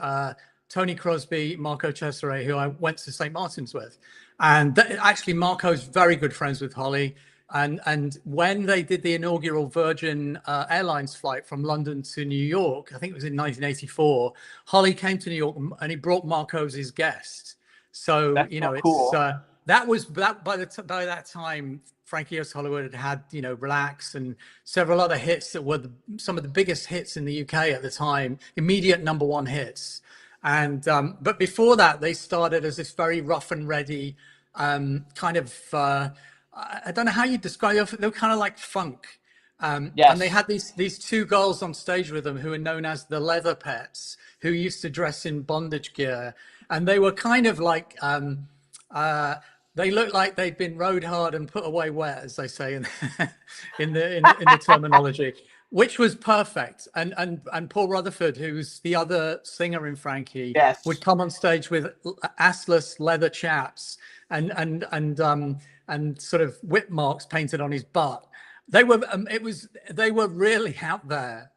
Tony Crosby, Marco Cesare, who I went to St. Martin's with. And actually, Marco's very good friends with Holly. And when they did the inaugural Virgin Airlines flight from London to New York, I think it was in 1984, Holly came to New York and he brought Marco as his guest. So, That's so it's cool. that was that by that time, Frankie Goes to Hollywood had Relax and several other hits that were some of the biggest hits in the UK at the time, immediate #1 hits. And but before that, they started as this very rough and ready kind of I don't know how you describe it. They were kind of like funk. Yes. And they had these two girls on stage with them who are known as the Leather Pets, who used to dress in bondage gear, and they were kind of like they looked like they'd been rode hard and put away wet, as they say in the terminology, which was perfect. And Paul Rutherford, who's the other singer in Frankie, Yes. would come on stage with assless leather chaps and sort of whip marks painted on his butt. They were they were really out there.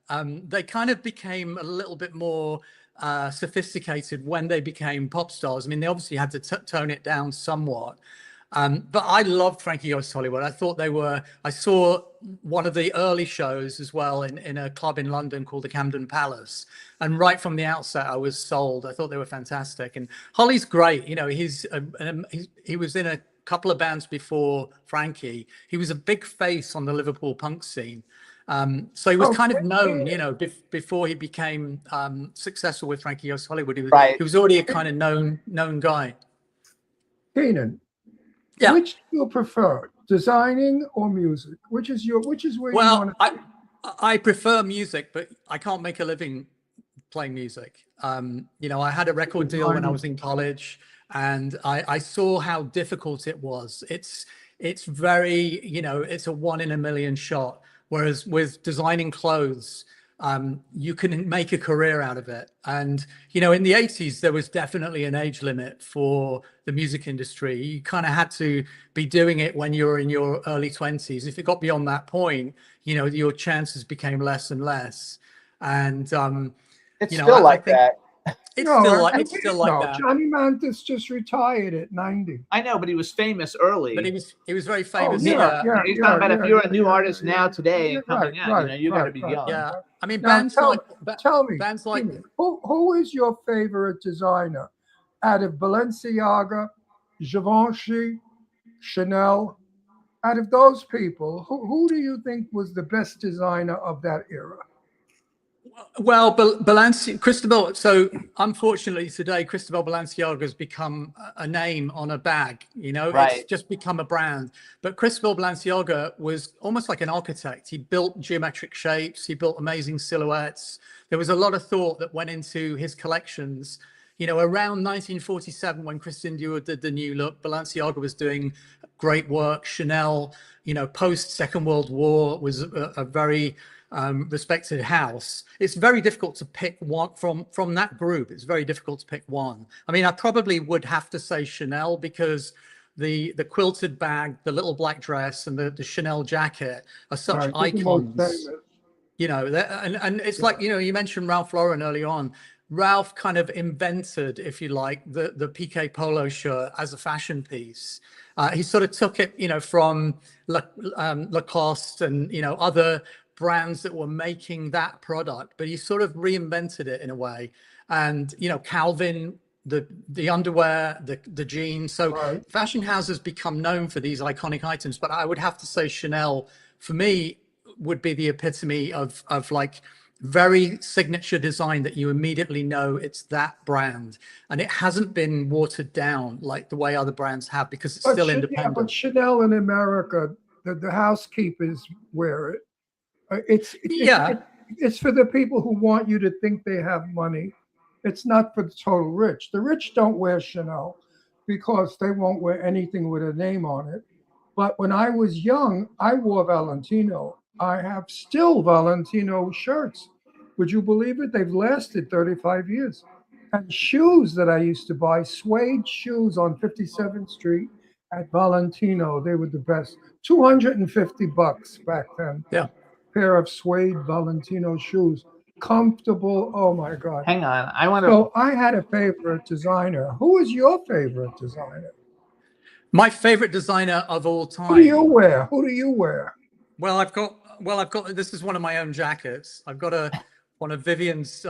They kind of became a little bit more sophisticated when they became pop stars. I mean, they obviously had to tone it down somewhat. But I loved Frankie Goes to Hollywood. I thought I saw one of the early shows as well in a club in London called the Camden Palace. And right from the outset, I was sold. I thought they were fantastic. And Holly's great. He was in a couple of bands before Frankie. He was a big face on the Liverpool punk scene. So he was kind of known, before he became successful with Frankie Goes to Hollywood. He was already a kind of known guy. Keenan, Yeah. which do you prefer, designing or music? Which is where you Well, want to? I prefer music, but I can't make a living playing music. I had a record deal when I was in college, and I saw how difficult it was. It's very, it's a 1 in a million shot. Whereas with designing clothes, you can make a career out of it. And, in the 80s, there was definitely an age limit for the music industry. You kind of had to be doing it when you were in your early 20s. If it got beyond that point, your chances became less and less. And, It's I still like think that. It's No, still like I it's think still like no. that. Johnny Mathis just retired at 90. I know, but he was famous early. But he was very famous. yeah. He's talking about if you're a new artist now today and coming out, you got to be young. Yeah. I mean, Now, bands tell me, bands like Keenan, who is your favorite designer out of Balenciaga, Givenchy, Chanel, Out of those people, who do you think was the best designer of that era? Well, Cristobal. So unfortunately today, Cristobal Balenciaga has become a name on a bag. You know, Right. it's just become a brand. But Cristobal Balenciaga was almost like an architect. He built geometric shapes. He built amazing silhouettes. There was a lot of thought that went into his collections. You know, around 1947, when Christian Dior did the new look, Balenciaga was doing great work. Chanel, you know, post Second World War was a very respected house. It's very difficult to pick one from that group. It's very difficult to pick one. I mean, I probably would have to say Chanel, because the quilted bag, the little black dress, and the Chanel jacket are such Right, they're the most icons. famous. You know, and it's like, you know, you mentioned Ralph Lauren early on. Ralph kind of invented, if you like, the PK polo shirt as a fashion piece. He sort of took it, you know, from Lacoste and, you know, other brands that were making that product, but he sort of reinvented it in a way. And, you know, Calvin, the underwear, the jeans. So Right. fashion houses become known for these iconic items. But I would have to say Chanel, for me, would be the epitome of like very signature design that you immediately know it's that brand, and it hasn't been watered down like the way other brands have, because it's still Yeah, independent. but Chanel in America, the housekeepers wear it. Yeah. It's for the people who want you to think they have money. It's not for the total rich. The rich don't wear Chanel because they won't wear anything with a name on it. But when I was young, I wore Valentino. I have still Valentino shirts. Would you believe it? They've lasted 35 years. And shoes that I used to buy, suede shoes on 57th Street at Valentino, they were the best. $250 back then. Yeah. Pair of suede Valentino shoes, comfortable. Oh my God. Hang on. I want to. So I had a favorite designer. Who is your favorite designer? My favorite designer of all time. Who do you wear? Who do you wear? Well, I've got. This is one of my own jackets. I've got one of Vivian's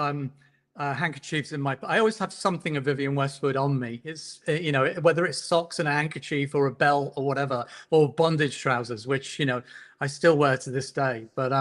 handkerchiefs in my. I always have something of Vivian Westwood on me. It's you know, whether it's socks and a handkerchief or a belt or whatever, or bondage trousers, which, you know, I still wear to this day. But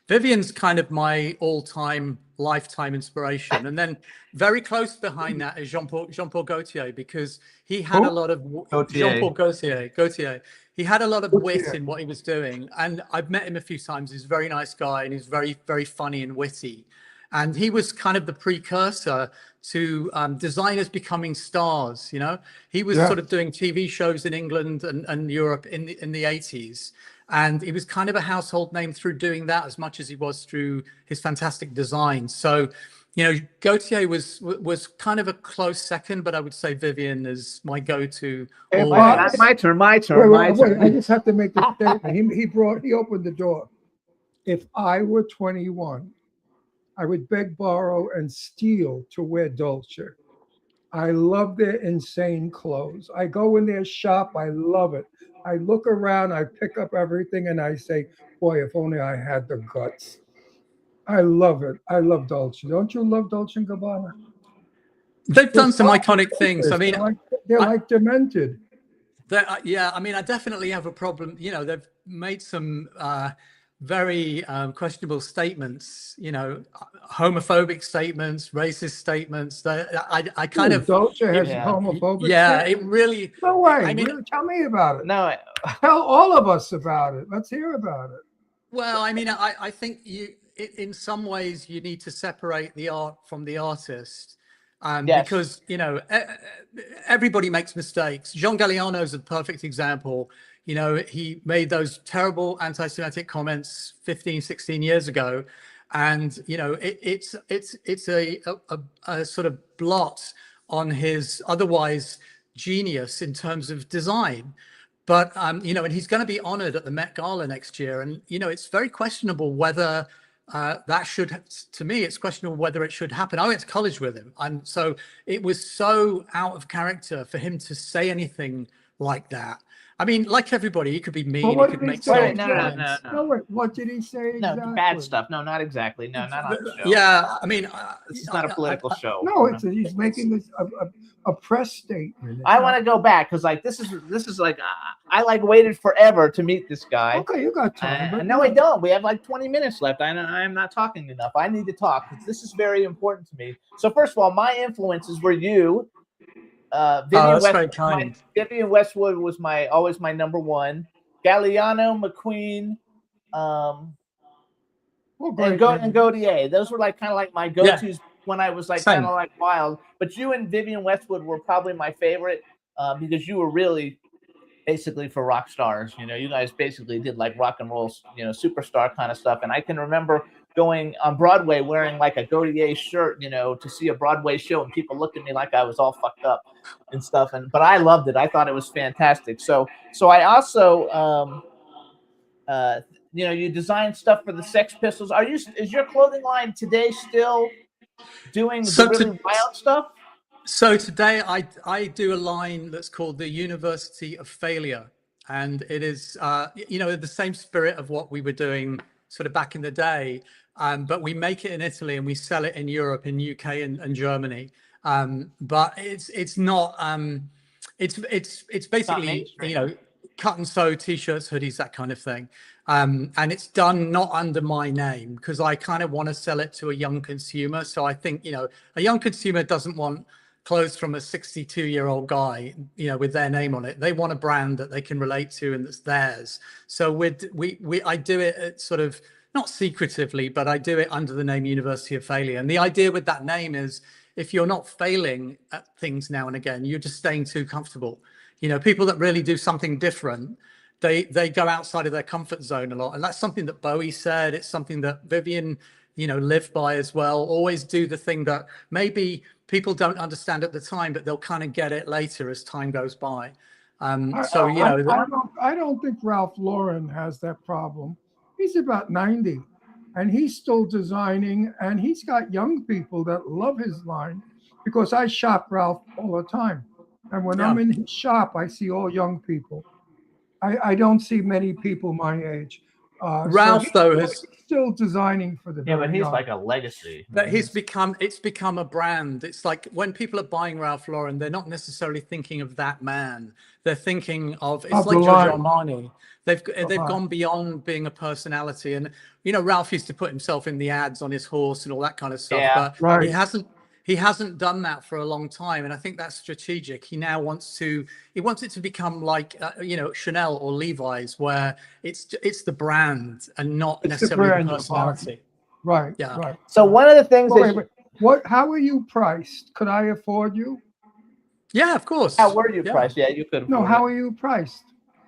Vivian's kind of my all-time, lifetime inspiration. And then very close behind that is Jean-Paul Gaultier, because he had Who? a lot of Gaultier. Jean-Paul Gaultier. He had a lot of wit Gaultier. in what he was doing, and I've met him a few times. He's a very nice guy, and he's very, very funny and witty. And he was kind of the precursor to designers becoming stars. You know, he was Yeah. sort of doing TV shows in England and Europe in the 80s. And he was kind of a household name through doing that as much as he was through his fantastic design. So, you know, Gaultier was kind of a close second, but I would say Vivian is my go-to. Hey, always. Bob, My turn. My Wait, turn. My wait, turn. I just have to make this statement. He opened the door. If I were 21, I would beg, borrow, and steal to wear Dolce. I love their insane clothes. I go in their shop. I love it. I look around, I pick up everything, and I say, boy, if only I had the guts. I love it. I love Dolce. Don't you love Dolce & Gabbana? They've done some iconic things. I mean, they're like demented. yeah, I mean, I definitely have a problem. You know, they've made some very questionable statements, you know, homophobic statements, racist statements. I kind of, Dolce has Yeah. homophobic. yeah, statements? it really, No way. I mean- Really? Tell me about it. No. Tell all of us about it. Let's hear about it. well, I mean, I think in some ways you need to separate the art from the artist. Yes. Because, you know, everybody makes mistakes. Jean Galliano is a perfect example. You know, he made those terrible anti-Semitic comments 15, 16 years ago. And, you know, it's a sort of blot on his otherwise genius in terms of design. But, you know, and he's going to be honored at the Met Gala next year. And, you know, it's very questionable whether that should, to me, it's questionable whether it should happen. I went to college with him. And so it was so out of character for him to say anything like that. I mean, like everybody, you could be mean, But you what could did he make say? Wait, self no, comments. no. wait, what did he say No, exactly? bad stuff. No, not exactly. No, not on the show. Yeah, I mean, This is not a political show. No, he's making this a press statement. It's I not- want to go back because like this is like I like waited forever to meet this guy. Okay, you got time. but No, I don't. We have like 20 minutes left. I am not talking enough. I need to talk because this is very important to me. So first of all, my influences were you. Vivian that's very Westwood, kind. Vivian Westwood was always my number one. Galliano, McQueen, Well, and great, man. Gautier. Those were like kind of like my go-tos when I was like Same. kind of like wild. But you and Vivian Westwood were probably my favorite because you were really basically for rock stars. You know, you guys basically did like rock and roll, you know, superstar kind of stuff. And I can remember going on Broadway wearing like a Gautier shirt, you know, to see a Broadway show, and people looked at me like I was all fucked up and stuff. But I loved it. I thought it was fantastic. So I also, you know, you designed stuff for the Sex Pistols. Is your clothing line today still doing So the really wild stuff? So today I do a line that's called the University of Failure, and it is you know, the same spirit of what we were doing sort of back in the day, but we make it in Italy and we sell it in Europe, in UK and Germany. But it's not it's basically, mainstream. you know, cut and sew t-shirts, hoodies, that kind of thing. And it's done not under my name because I kind of want to sell it to a young consumer. So I think, you know, a young consumer doesn't want clothes from a 62-year-old guy, you know, with their name on it. They want a brand that they can relate to and that's theirs. So I do it sort of not secretively, but I do it under the name University of Failure. And the idea with that name is if you're not failing at things now and again, you're just staying too comfortable. You know, people that really do something different, they go outside of their comfort zone a lot. And that's something that Bowie said. It's something that Vivian, you know, lived by as well. Always do the thing that maybe people don't understand at the time, but they'll kind of get it later as time goes by. So, you know, I don't think Ralph Lauren has that problem. He's about 90 and he's still designing, and he's got young people that love his line because I shop Ralph all the time. And when I'm in his shop, I see all young people. I don't see many people my age. Ralph, though, has still designing for the Yeah, but very he's young. like a legacy. But it's become a brand. It's like when people are buying Ralph Lauren, they're not necessarily thinking of that man. They're thinking of it's Of like the Giorgio line. Armani. They've gone beyond being a personality. And you know, Ralph used to put himself in the ads on his horse and all that kind of stuff. Yeah, but right. he hasn't done that for a long time, and I think that's strategic. He now wants it to become like you know, Chanel or Levi's, where it's the brand and not It's the necessarily brand the you're personality. Right, Yeah. right. So one of the things Wait, that wait. What? How are you priced? Could I afford you? Yeah, of course. how were you Yeah. priced? Yeah, you could. No, afford how it. are you priced?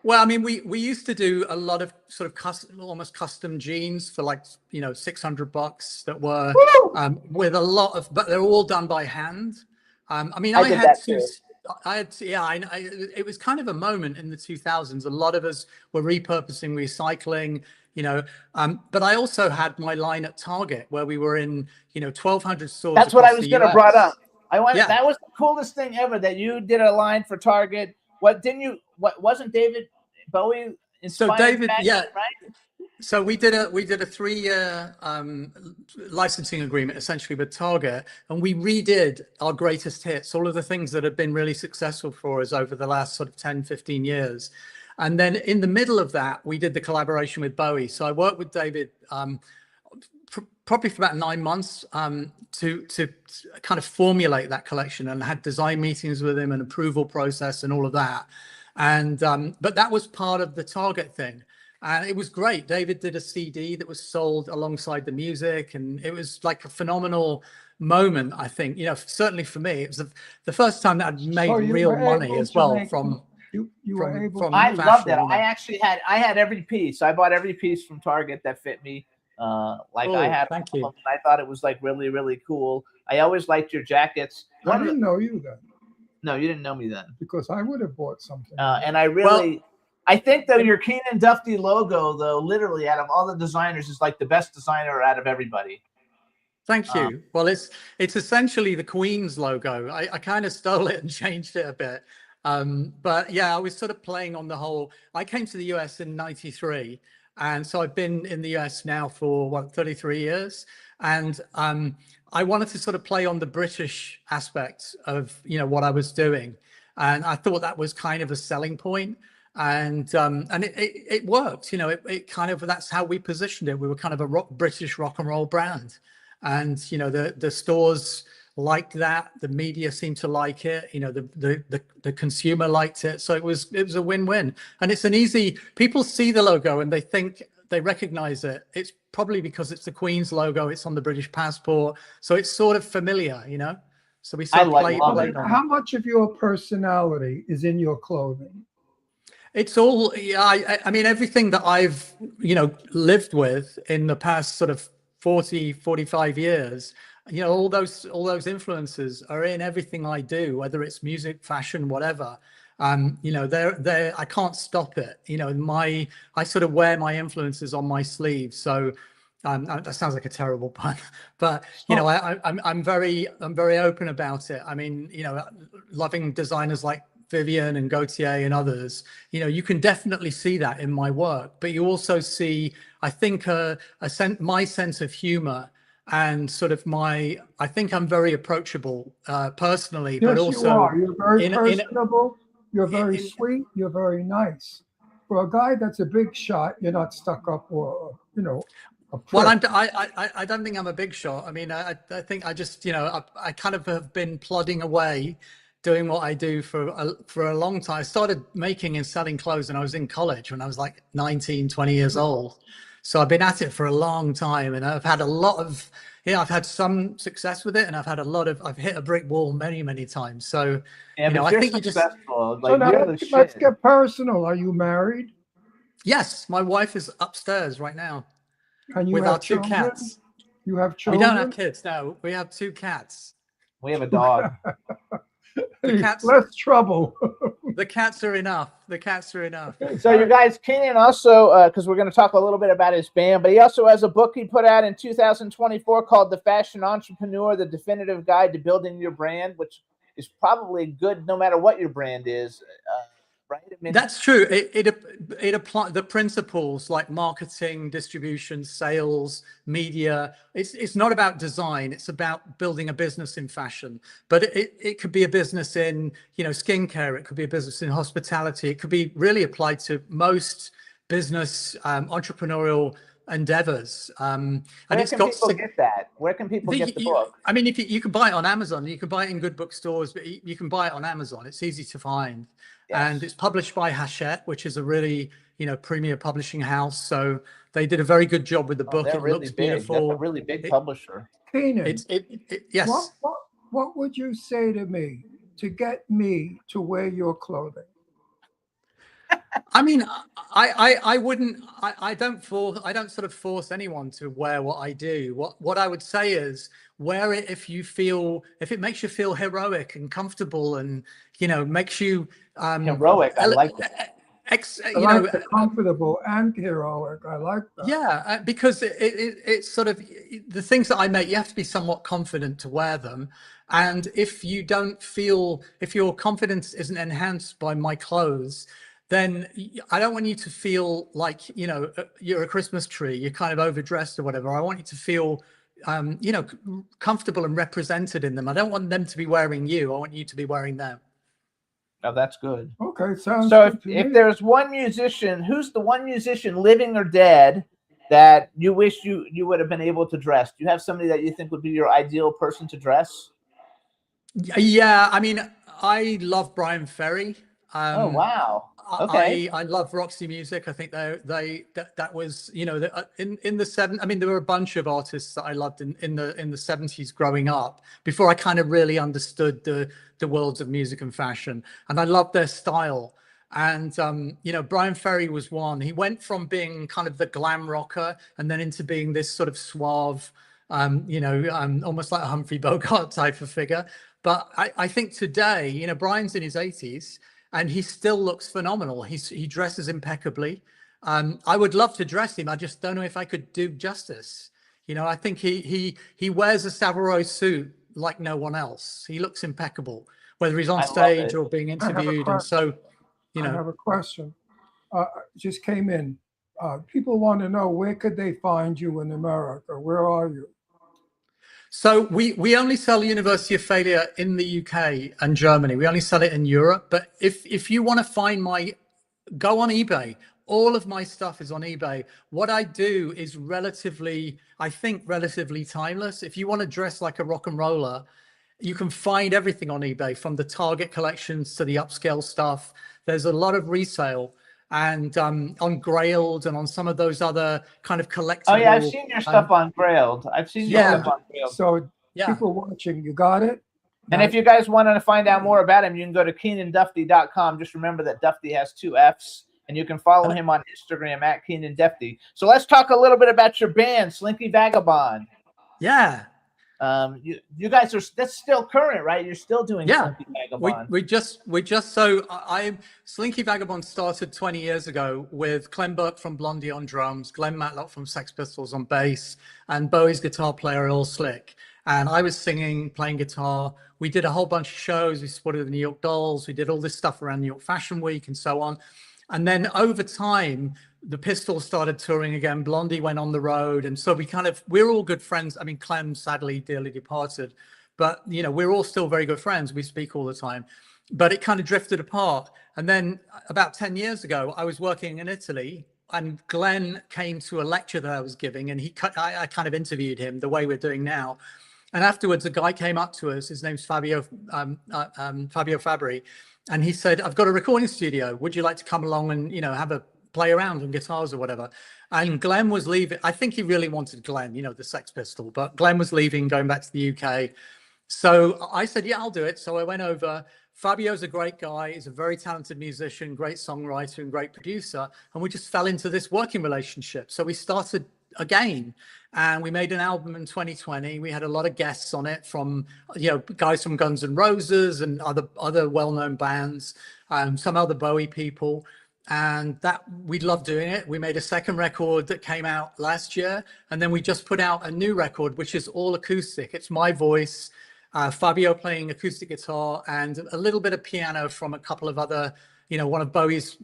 Well, I mean, we used to do a lot of sort of almost custom jeans for like, you know, $600 that were Woo! with a lot of, but they're all done by hand. I mean, I I did had that to, too. it was kind of a moment in the 2000s. A lot of us were repurposing, recycling, you know, but I also had my line at Target where we were in, you know, 1,200 stores. That's what I across was the going to US. brought up. Yeah. That was the coolest thing ever that you did a line for Target. What wasn't David Bowie inspired? David, back yeah. then, right? So we did a 3-year licensing agreement essentially with Target, and we redid our greatest hits, all of the things that have been really successful for us over the last sort of 10, 15 years. And then in the middle of that, we did the collaboration with Bowie. So I worked with David probably for about 9 months to kind of formulate that collection, and had design meetings with him and approval process and all of that. And but that was part of the Target thing. And it was great. David did a CD that was sold alongside the music, and it was like a phenomenal moment, I think. You know, certainly for me, it was the first time that I'd made So you real were money able as to well make- from You were from- able. from- to- I loved it. fashion, I had every piece. I bought every piece from Target that fit me. Like Oh, I had, thank all you. of them, and I thought it was like really, really cool. I always liked your jackets. I didn't know you then No, you didn't know me then. because I would have bought something. And I really, I think though your Keenan Duffy logo, though, literally out of all the designers, is like the best designer out of everybody. Thank you. Well, it's essentially the Queen's logo. I kind of stole it and changed it a bit. But yeah, I was sort of playing on the whole. I came to the US in '93, and so I've been in the US now for 33 years. And I wanted to sort of play on the British aspect of what I was doing, and I thought that was kind of a selling point. And it worked. It kind of, that's how we positioned it. We were kind of a British rock and roll brand, and the stores liked that, the media seemed to like it, the consumer liked it, so it was a win-win. And it's an easy, people see the logo and they recognize it. It's probably because it's the Queen's logo, it's on the British passport, so it's sort of familiar, so we sort of played on it. How much of your personality is in your clothing? It's all, yeah, I mean, everything that I've lived with in the past sort of 45 years, all those influences are in everything I do, whether it's music, fashion, whatever. They're I can't stop it. I sort of wear my influences on my sleeve. So that sounds like a terrible pun, but I'm very open about it. I mean, loving designers like Vivienne and Gaultier and others, you can definitely see that in my work, but you also see, I think, my sense of humor. And sort of I think I'm very approachable personally, yes, but also you are. You're very personable. You're very sweet. You're very nice. For a guy that's a big shot, you're not stuck up or a prick. Well, I don't think I'm a big shot. I mean, I think I just I kind of have been plodding away, doing what I do for a long time. I started making and selling clothes when I was in college, when I was like 19, 20 years old. So I've been at it for a long time, and I've had a lot of, I've had some success with it, and I've hit a brick wall many, many times. So, I think you just. So now let's get personal. Are you married? Yes, my wife is upstairs right now. And you with have our two children? cats. You have children? We don't have kids, no. We have two cats. We have a dog. The cats, less trouble. The cats are enough. The cats are enough. So you guys, Keenan also, because we're going to talk a little bit about his band, but he also has a book he put out in 2024 called The Fashion Entrepreneur, The Definitive Guide to Building Your Brand, which is probably good no matter what your brand is. Right? I mean, that's true. It applies the principles like marketing, distribution, sales, media. It's not about design. It's about building a business in fashion. But it could be a business in skincare. It could be a business in hospitality. It could be really applied to most business entrepreneurial endeavors. And where can people get that? Where can people get the book? I mean, if you can buy it on Amazon, you can buy it in good bookstores, but you can buy it on Amazon. It's easy to find. Yes. And it's published by Hachette, which is a really, premier publishing house. So they did a very good job with the book. It really looks big. beautiful. That's a really big publisher. Keenan, yes. What would you say to me to get me to wear your clothing? I mean, I wouldn't. I don't sort of force anyone to wear what I do. What I would say is wear it if it makes you feel heroic and comfortable, and makes you heroic. I like that. Comfortable and heroic. I like that. Yeah, because it's sort of the things that I make. You have to be somewhat confident to wear them, and if your confidence isn't enhanced by my clothes, then I don't want you to feel like you're a Christmas tree. You're kind of overdressed or whatever. I want you to feel comfortable and represented in them. I don't want them to be wearing you. I want you to be wearing them. Oh, that's good. Okay, sounds so good. If there's one musician, who's the one musician, living or dead, that you wish you would have been able to dress? Do you have somebody that you think would be your ideal person to dress? Yeah, I mean, I love Brian Ferry. Oh wow. Okay. I love Roxy Music. I think that was in the '70s. I mean, there were a bunch of artists that I loved in the '70s growing up, before I kind of really understood the worlds of music and fashion, and I loved their style. And Brian Ferry was one. He went from being kind of the glam rocker and then into being this sort of suave, almost like a Humphrey Bogart type of figure. But I think today, Brian's in his 80s. And he still looks phenomenal. He dresses impeccably. I would love to dress him. I just don't know if I could do justice. I think he wears a Savile Row suit like no one else. He looks impeccable. whether he's on I love stage it. or being have a interviewed. And so, you I know, have a question. Just came in. People want to know, where could they find you in America? Where are you? so we only sell University of Failure in the UK and Germany. We only sell it in Europe. But if you want to find go on eBay. All of my stuff is on eBay. What I do is relatively timeless. If you want to dress like a rock and roller, you can find everything on eBay, from the Target collections to the upscale stuff. There's a lot of resale, and on Grailed and on some of those other kind of collectible. Oh yeah, I've seen your stuff on Grailed. I've seen your Yeah. stuff on Grailed. So Yeah. people watching, you got it? And if you guys want to find out more about him, you can go to KeenanDuffy.com. Just remember that Duffy has 2 F's, and you can follow him on Instagram at KeenanDuffy. So let's talk a little bit about your band, Slinky Vagabond. Yeah. You guys that's still current, right? You're still doing Yeah. Slinky Vagabond. Slinky Vagabond started 20 years ago with Clem Burke from Blondie on drums, Glenn Matlock from Sex Pistols on bass, and Bowie's guitar player Earl Slick. And I was singing, playing guitar. We did a whole bunch of shows. We supported the New York Dolls. We did all this stuff around New York Fashion Week and so on. And then over time, the Pistols started touring again. Blondie went on the road. And so we're all good friends. I mean, Clem sadly dearly departed, but we're all still very good friends. We speak all the time, but it kind of drifted apart. And then about 10 years ago, I was working in Italy, and Glenn came to a lecture that I was giving, and I kind of interviewed him the way we're doing now. And afterwards, a guy came up to us. His name's Fabio Fabri. And he said, I've got a recording studio. Would you like to come along and, have a play around on guitars or whatever? And Glenn was leaving. I think he really wanted Glenn, the Sex Pistol, but Glenn was leaving, going back to the UK. So I said, yeah, I'll do it. So I went over. Fabio's a great guy. He's a very talented musician, great songwriter, and great producer. And we just fell into this working relationship. So we started again, and we made an album in 2020. We had a lot of guests on it, from guys from Guns N' Roses and other well-known bands, some other Bowie people, and that we loved doing it. We made a second record that came out last year, and then we just put out a new record which is all acoustic. It's my voice, Fabio playing acoustic guitar, and a little bit of piano from a couple of other, one of Bowie's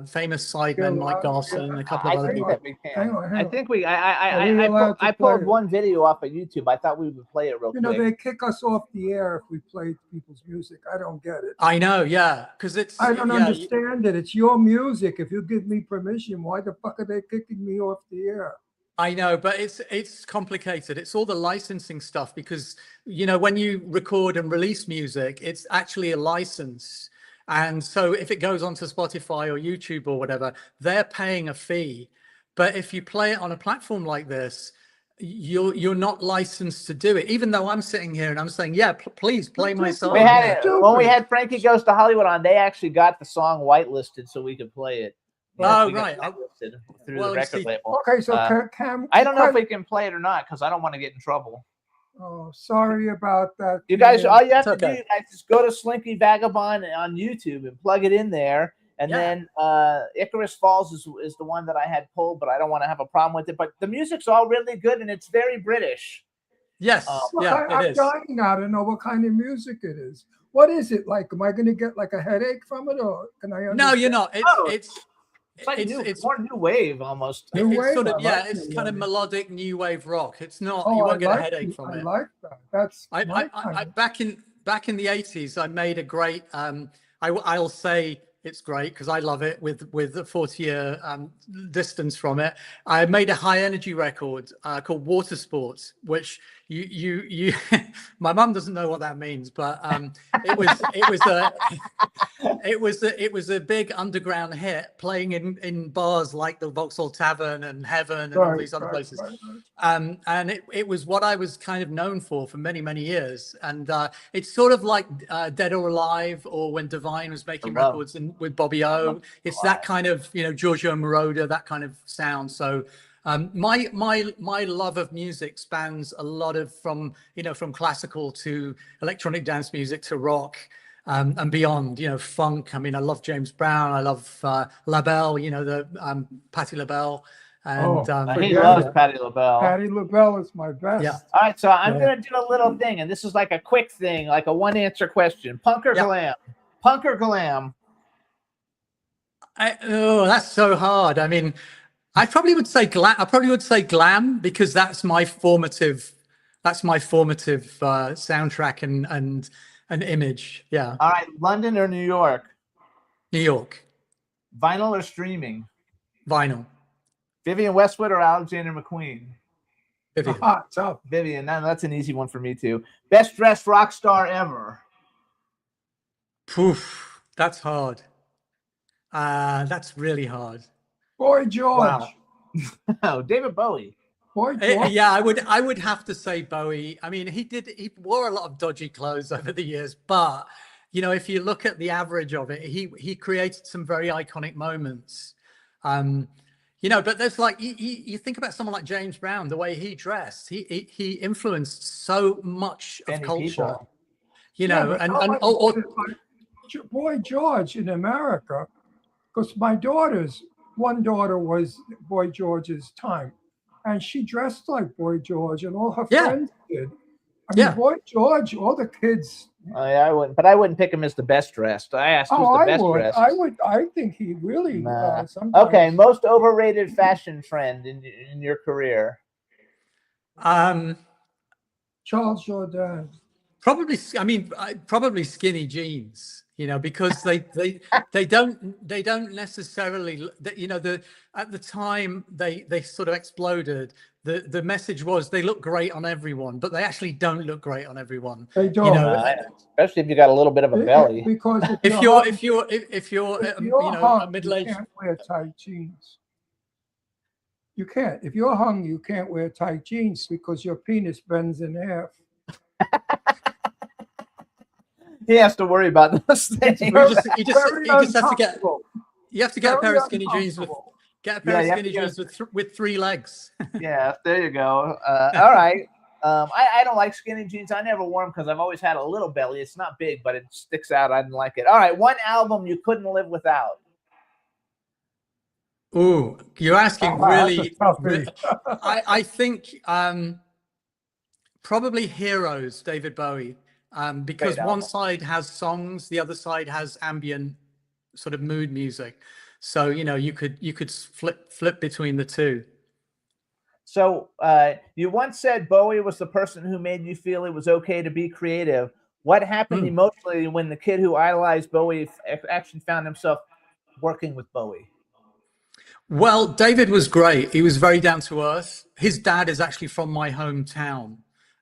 famous sidemen, Mike Garson, and a couple of other people. Hang on. I think I play pulled it? one video off of YouTube. I thought we would play it real quick. They kick us off the air if we play people's music. I don't get it. I know, yeah, because I don't understand it. It's your music. If you give me permission, why the fuck are they kicking me off the air? I know, but it's complicated. It's all the licensing stuff, because when you record and release music, it's actually a license. And so if it goes onto Spotify or YouTube or whatever, they're paying a fee. But if you play it on a platform like this, you're not licensed to do it. Even though I'm sitting here and I'm saying, yeah, please play my song. We had it when we had Frankie Goes to Hollywood on. They actually got the song whitelisted so we could play it. Oh, right. Through the record label. Okay, so Cam, I don't know if we can play it or not, because I don't want to get in trouble. Oh, sorry about that. You guys, all you have to It's okay. do, you guys, just go to Slinky Vagabond on YouTube and plug it in there. And then Icarus Falls is the one that I had pulled, but I don't want to have a problem with it. But the music's all really good, and it's very British. Yes, yeah, I'm it is. dying now to know what kind of music it is. What is it like? Am I going to get like a headache from it, or can I understand? No, you're not. It's like more new wave almost. New wave? Sort of, I yeah, like it's new kind of wave. melodic new wave rock. It's not. Oh, You I won't get like a headache from I it. like that. That's I back in the 80s, I made a great. I'll say it's great because I love it. With a 40-year distance from it, I made a high energy record called Water Sports, which you my mum doesn't know what that means, but it was a big underground hit, playing in bars like the Vauxhall Tavern and Heaven and all these other places. And it was what I was kind of known for many years. And it's sort of like Dead or Alive, or when Divine was making records with Bobby O. It's that kind of, Giorgio Moroder, that kind of sound. So my love of music spans a lot of from classical to electronic dance music to rock. And beyond, funk. I mean, I love James Brown. I love LaBelle, the Patti LaBelle. And Oh, He forget loves it. Patti LaBelle. Patti LaBelle is my best. Yeah. All right, so I'm Yeah. going to do a little thing, and this is like a quick thing, like a one-answer question. Punk or Yeah. glam? Punk or glam? Oh, that's so hard. I mean, I probably would say glam. I probably would say glam because that's my formative. That's my formative soundtrack and image. Yeah, All right, London or New York? New York, Vinyl or streaming? vinyl, Vivian Westwood or Alexander McQueen? Vivian. Tough. Vivian, that's an easy one for me too. Best dressed rock star ever? Poof, that's hard. That's really hard. Boy George. Wow. Oh, David Bowie. Boy George. Yeah, I would have to say Bowie. I mean, he wore a lot of dodgy clothes over the years, but you know, if you look at the average of it, he created some very iconic moments. You know, but there's like you think about someone like James Brown, the way he dressed, he influenced so much of Many culture. people. You Yeah, know, but and how and much oh, is it like Boy George in America, because my one daughter was Boy George's time, and she dressed like Boy George, and all her Yeah. friends did. I mean, Yeah. Boy George, all the kids. Oh, yeah, I wouldn't pick him as the best dressed. I asked who's Oh, the I best would. dressed. I think he really. Nah. Sometimes, Okay, most overrated fashion trend in your career? Charles Jourdan. Probably, I mean, probably skinny jeans, you know, because they don't necessarily, you know, at the time they sort of exploded. The message was they look great on everyone, but they actually don't look great on everyone. They don't. You know, Especially if you got a little bit of a belly. Because if you're you know, hung, a middle-aged, you can't wear tight jeans. You can't. If you're hung, you can't wear tight jeans because your penis bends in half. He has to worry about those things. you Very just have to get uncomfortable. you have to get a Very pair of skinny jeans with uncomfortable. get a pair Yeah, of you have skinny to get- jeans with 3 legs. Yeah, there you go. All right. I don't like skinny jeans. I never wore them because I've always had a little belly. It's not big, but it sticks out. I didn't like it. All right, one album you couldn't live without. Ooh, you're asking Wow, that's really. a toughie. I think probably Heroes, David Bowie, because Great one album. side has songs, the other side has ambient sort of mood music. So you know you could flip between the two. So you once said Bowie was the person who made you feel it was okay to be creative. What happened emotionally when the kid who idolized Bowie actually found himself working with Bowie? Well, David was great. He was very down to earth. His dad is actually from my hometown.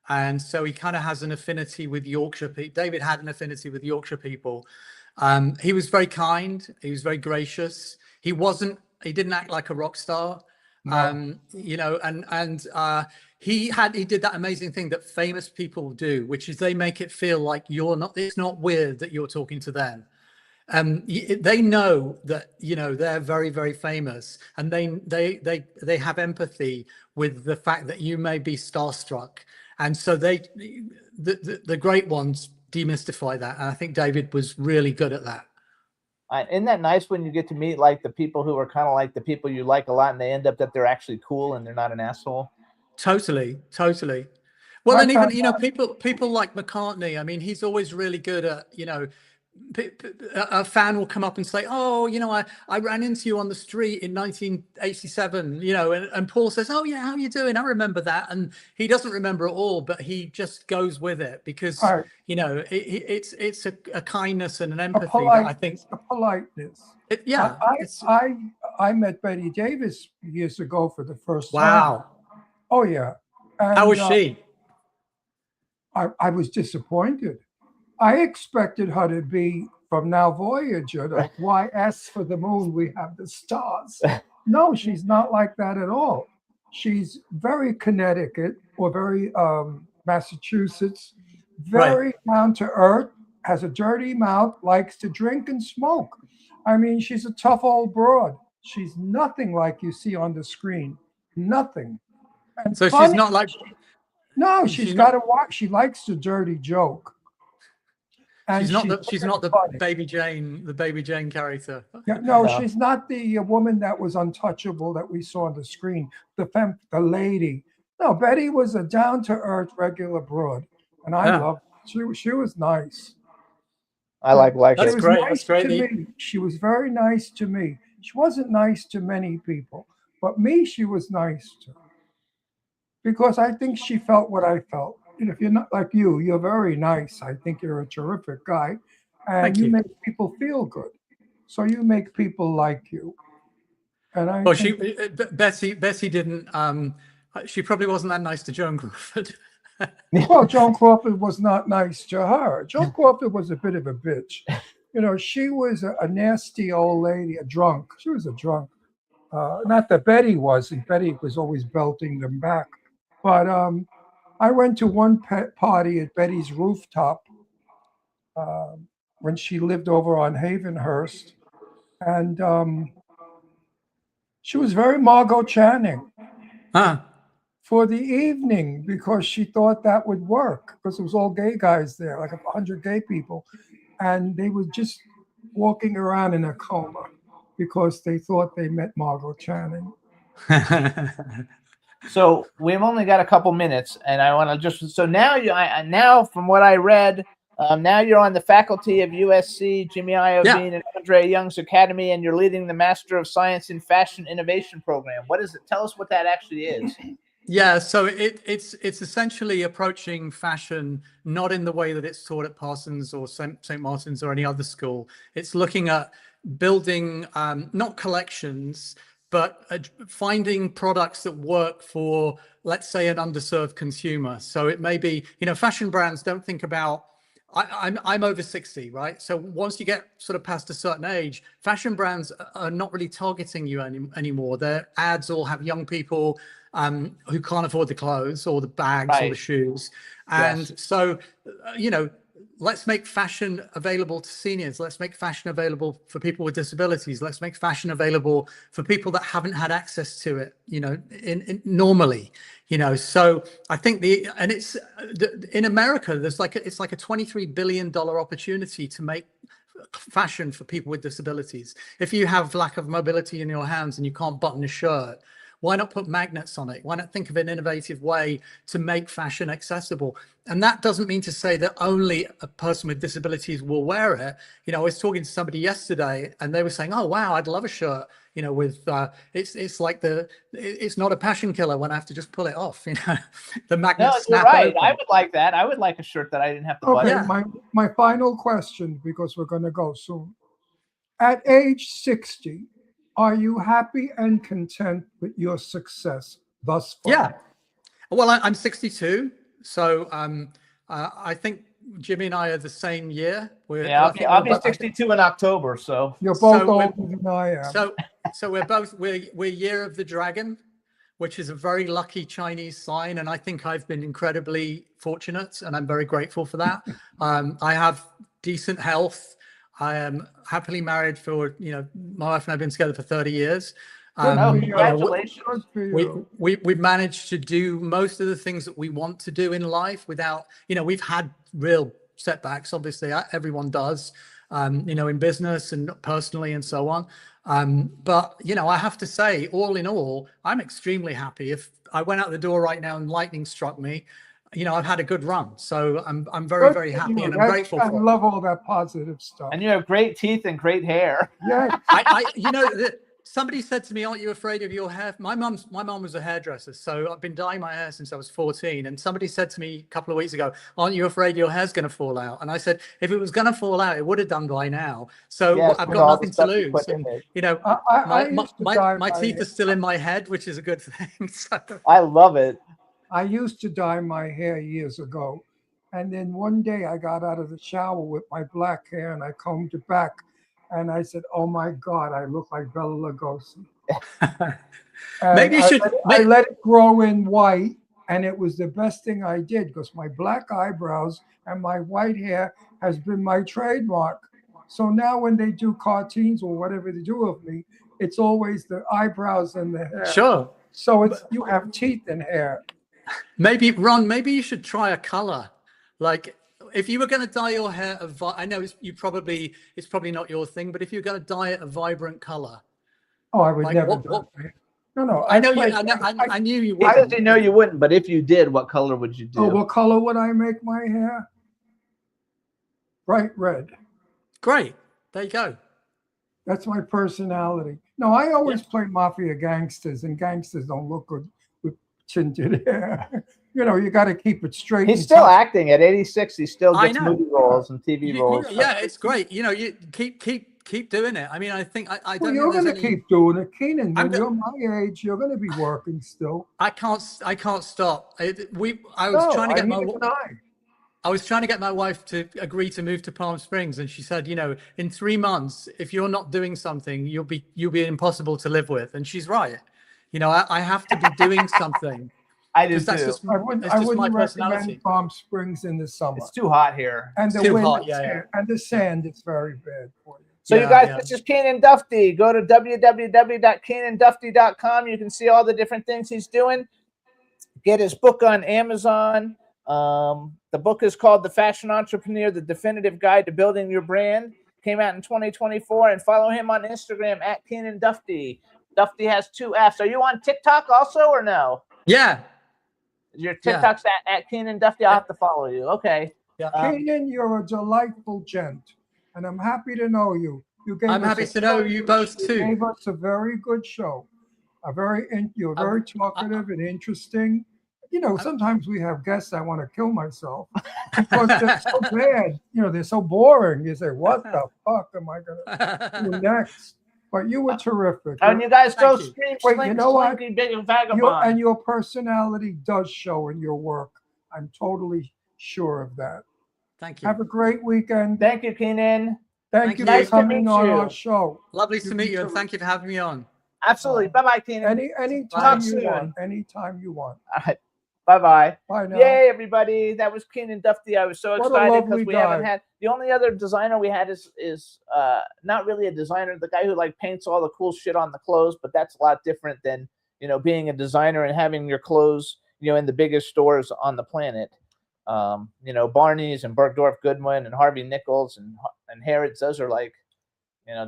And so he kind of has an affinity with Yorkshire people. David had an affinity with Yorkshire people. He was very kind. He was very gracious. He didn't act like a rock star. You know, and he did that amazing thing that famous people do, which is they make it feel like it's not weird that you're talking to them. They know that, you know, they're very, very famous, and they have empathy with the fact that you may be starstruck. And so the great ones demystify that. And I think David was really good at that. Isn't that nice when you get to meet like the people who are kind of like the people you like a lot, and they end up that they're actually cool and they're not an asshole? Totally. Well, I and even, found you know, people like McCartney. I mean, he's always really good at, you know, a fan will come up and say, oh, you know, I ran into you on the street in 1987, you know, and Paul says, oh yeah, how you doing? I remember that. And he doesn't remember it all, but he just goes with it because, Right. you know, it's a kindness and an empathy polite- that I think, A politeness. yeah. I met Betty Davis years ago for the first time. Wow. Oh yeah. And, How was she? I was disappointed. I expected her to be from Now Voyager, like YS for the moon, we have the stars. No, she's not like that at all. She's very Connecticut or very Massachusetts, very down to earth, has a dirty mouth, likes to drink and smoke. I mean, she's a tough old broad. She's nothing like you see on the screen. Nothing. And So funny- she's not like, No, she's she's not- got to watch. She likes the dirty joke. And She's not the funny. Baby Jane character. Yeah, no, No. she's not the woman that was untouchable that we saw on the screen. The lady. No, Betty was a down to earth regular broad, and I Yeah. loved. She was nice. I like That's She was great. nice That's great. to me. She was very nice to me. She wasn't nice to many people, but me, she was nice to. Because I think she felt what I felt. And if you're not like you're very nice. I think you're a terrific guy, and Thank you you. make people feel good. So you make people like you. And I Well, think Bessie didn't. She probably wasn't that nice to Joan Crawford. well, Joan Crawford was not nice to her. Joan Crawford was a bit of a bitch. You know, she was a nasty old lady, a drunk. She was a drunk. Not that Betty wasn't. Betty was always belting them back. But I went to one pet party at Betty's rooftop when she lived over on Havenhurst. And she was very Margot Channing Ah, for the evening because she thought that would work because it was all gay guys there, like 100 gay people. And they were just walking around in a coma because they thought they met Margot Channing. So we've only got a couple minutes, and I want to just so now now from what I read, now you're on the faculty of USC Jimmy Iovine and Andre Young's Academy, and you're leading the Master of Science in Fashion Innovation program. What is it? Tell us what that actually is. yeah. So it's essentially approaching fashion not in the way that it's taught at Parsons or St. Martin's or any other school. It's looking at building not collections, but finding products that work for, let's say, an underserved consumer. So it may be, fashion brands don't think about, I'm over 60, right? So once you get sort of past a certain age, fashion brands are not really targeting you anymore. Their ads all have young people who can't afford the clothes or the bags or the Right. shoes. And Yes. so, let's make fashion available to seniors. Let's make fashion available for people with disabilities. Let's make fashion available for people that haven't had access to it, in normally, So I think it's in America, it's like a $23 billion opportunity to make fashion for people with disabilities. If you have lack of mobility in your hands and you can't button a shirt, why not put magnets on it? Why not think of an innovative way to make fashion accessible? And that doesn't mean to say that only a person with disabilities will wear it. I was talking to somebody yesterday and they were saying, oh, wow, I'd love a shirt, with, it's like it's not a passion killer when I have to just pull it off, the No, magnets you're snap right. open. I would like that. I would like a shirt that I didn't have to button. Okay, Yeah. my final question, because we're going to go soon. At age 60, are you happy and content with your success thus far? Yeah. Well, I'm 62. So I think Jimmy and I are the same year. Yeah, I'll be 62 in October. So You're both So older than I am. So we're Year of the Dragon, which is a very lucky Chinese sign, and I think I've been incredibly fortunate, and I'm very grateful for that. I have decent health. I am happily married for my wife and I've been together for 30 years. congratulations. Good for you. We've managed to do most of the things that we want to do in life without, we've had real setbacks. Obviously, everyone does, in business and personally and so on. But, I have to say, all in all, I'm extremely happy. If I went out the door right now and lightning struck me, I've had a good run. So I'm very, Good very for happy you. and I'm That's- grateful I for it. love all that positive stuff. And you have great teeth and great hair. Yeah, Somebody said to me, aren't you afraid of your hair? My mum was a hairdresser, so I've been dyeing my hair since I was 14. And somebody said to me a couple of weeks ago, aren't you afraid your hair's going to fall out? And I said, if it was going to fall out, it would have done by now. So Yes, I've with got all the nothing to stuff you lose. put in And, it. I used to dye my teeth hair. are still in my head, which is a good thing. So, I love it. I used to dye my hair years ago. And then one day I got out of the shower with my black hair and I combed it back. And I said, oh my God, I look like Bela Lugosi. And maybe you should. I let it grow in white. And it was the best thing I did because my black eyebrows and my white hair has been my trademark. So now when they do cartoons or whatever they do of me, it's always the eyebrows and the hair. Sure. So it's you have teeth and hair. Maybe, Ron, maybe you should try a color. Like if you were going to dye your hair, I know it's probably not your thing, but if you're going to dye it a vibrant color, Oh, I would like never what? do it. No. I know you. played- I knew you How would. does he know you wouldn't? But if you did, what color would you do? Oh, what color would I make my hair? Bright red. Great. There you go. That's my personality. No, I always play mafia gangsters, and gangsters don't look good with tinted hair. You got to keep it straight. He's and still tough. acting at 86. He still I gets know. movie roles and TV roles. Yeah, it's great. You keep doing it. I mean, I think I Well, don't. you're think going there's to any- keep doing it, Keenan. I'm When go- you're my age, you're going to be working still. I can't stop. I was No, trying to get my. neither can I. I was trying to get my wife to agree to move to Palm Springs, and she said, in 3 months, if you're not doing something, you'll be impossible to live with. And she's right. I have to be doing something. I do Because that's too. just, I wouldn't, it's I just my wouldn't personality. recommend Palm Springs in the summer. It's too hot here. And the too wind hot, is yeah, yeah. there, and the sand is very bad for you. So you Yeah, guys, yeah. this is Keenan Duffy. Go to www.keenanduffy.com. You can see all the different things he's doing. Get his book on Amazon. The book is called The Fashion Entrepreneur, The Definitive Guide to Building Your Brand. Came out in 2024. And follow him on Instagram at Keenan Duffy. Duffy has 2 Fs. Are you on TikTok also or no? Yeah. Your Yeah. TikTok's at Keenan Duffy. I'll have to follow you. Okay. Yeah. Keenan, you're a delightful gent, and I'm happy to know you. I'm happy to know you both You too. gave us a very good show. You're very talkative and interesting. Sometimes we have guests I want to kill myself because they're so bad. They're so boring. You say, "What the fuck am I gonna do next?" But you were terrific. And you guys go Thank you. stream Wait, Slink, you know what? Slinky, Big and Vagabond. And your personality does show in your work. I'm totally sure of that. Thank you. Have a great weekend. Thank you, Keenan. Thank you Nice for to coming meet on you. our show. Lovely to meet you, and thank you for having me on. Absolutely. Bye-bye, Keenan. Anytime Talk you soon. want. Anytime you want. All right. Bye-bye. Bye now. Yay, everybody. That was Keenan Duffy. I was so What a excited lovely because we haven't guy. had the only other designer we had is not really a designer, the guy who paints all the cool shit on the clothes, but that's a lot different than being a designer and having your clothes in the biggest stores on the planet. Barney's and Bergdorf Goodman and Harvey Nichols and Harrods, those are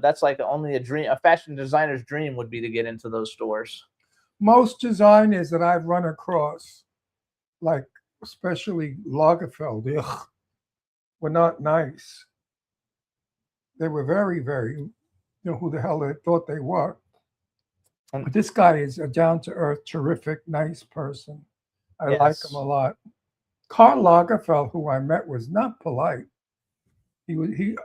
that's only a fashion designer's dream would be to get into those stores. Most designers that I've run across, especially Lagerfeld, were not nice. They were very, very, who the hell they thought they were. But this guy is a down-to-earth, terrific, nice person. I like Yes. him a lot. Karl Lagerfeld, who I met, was not polite. He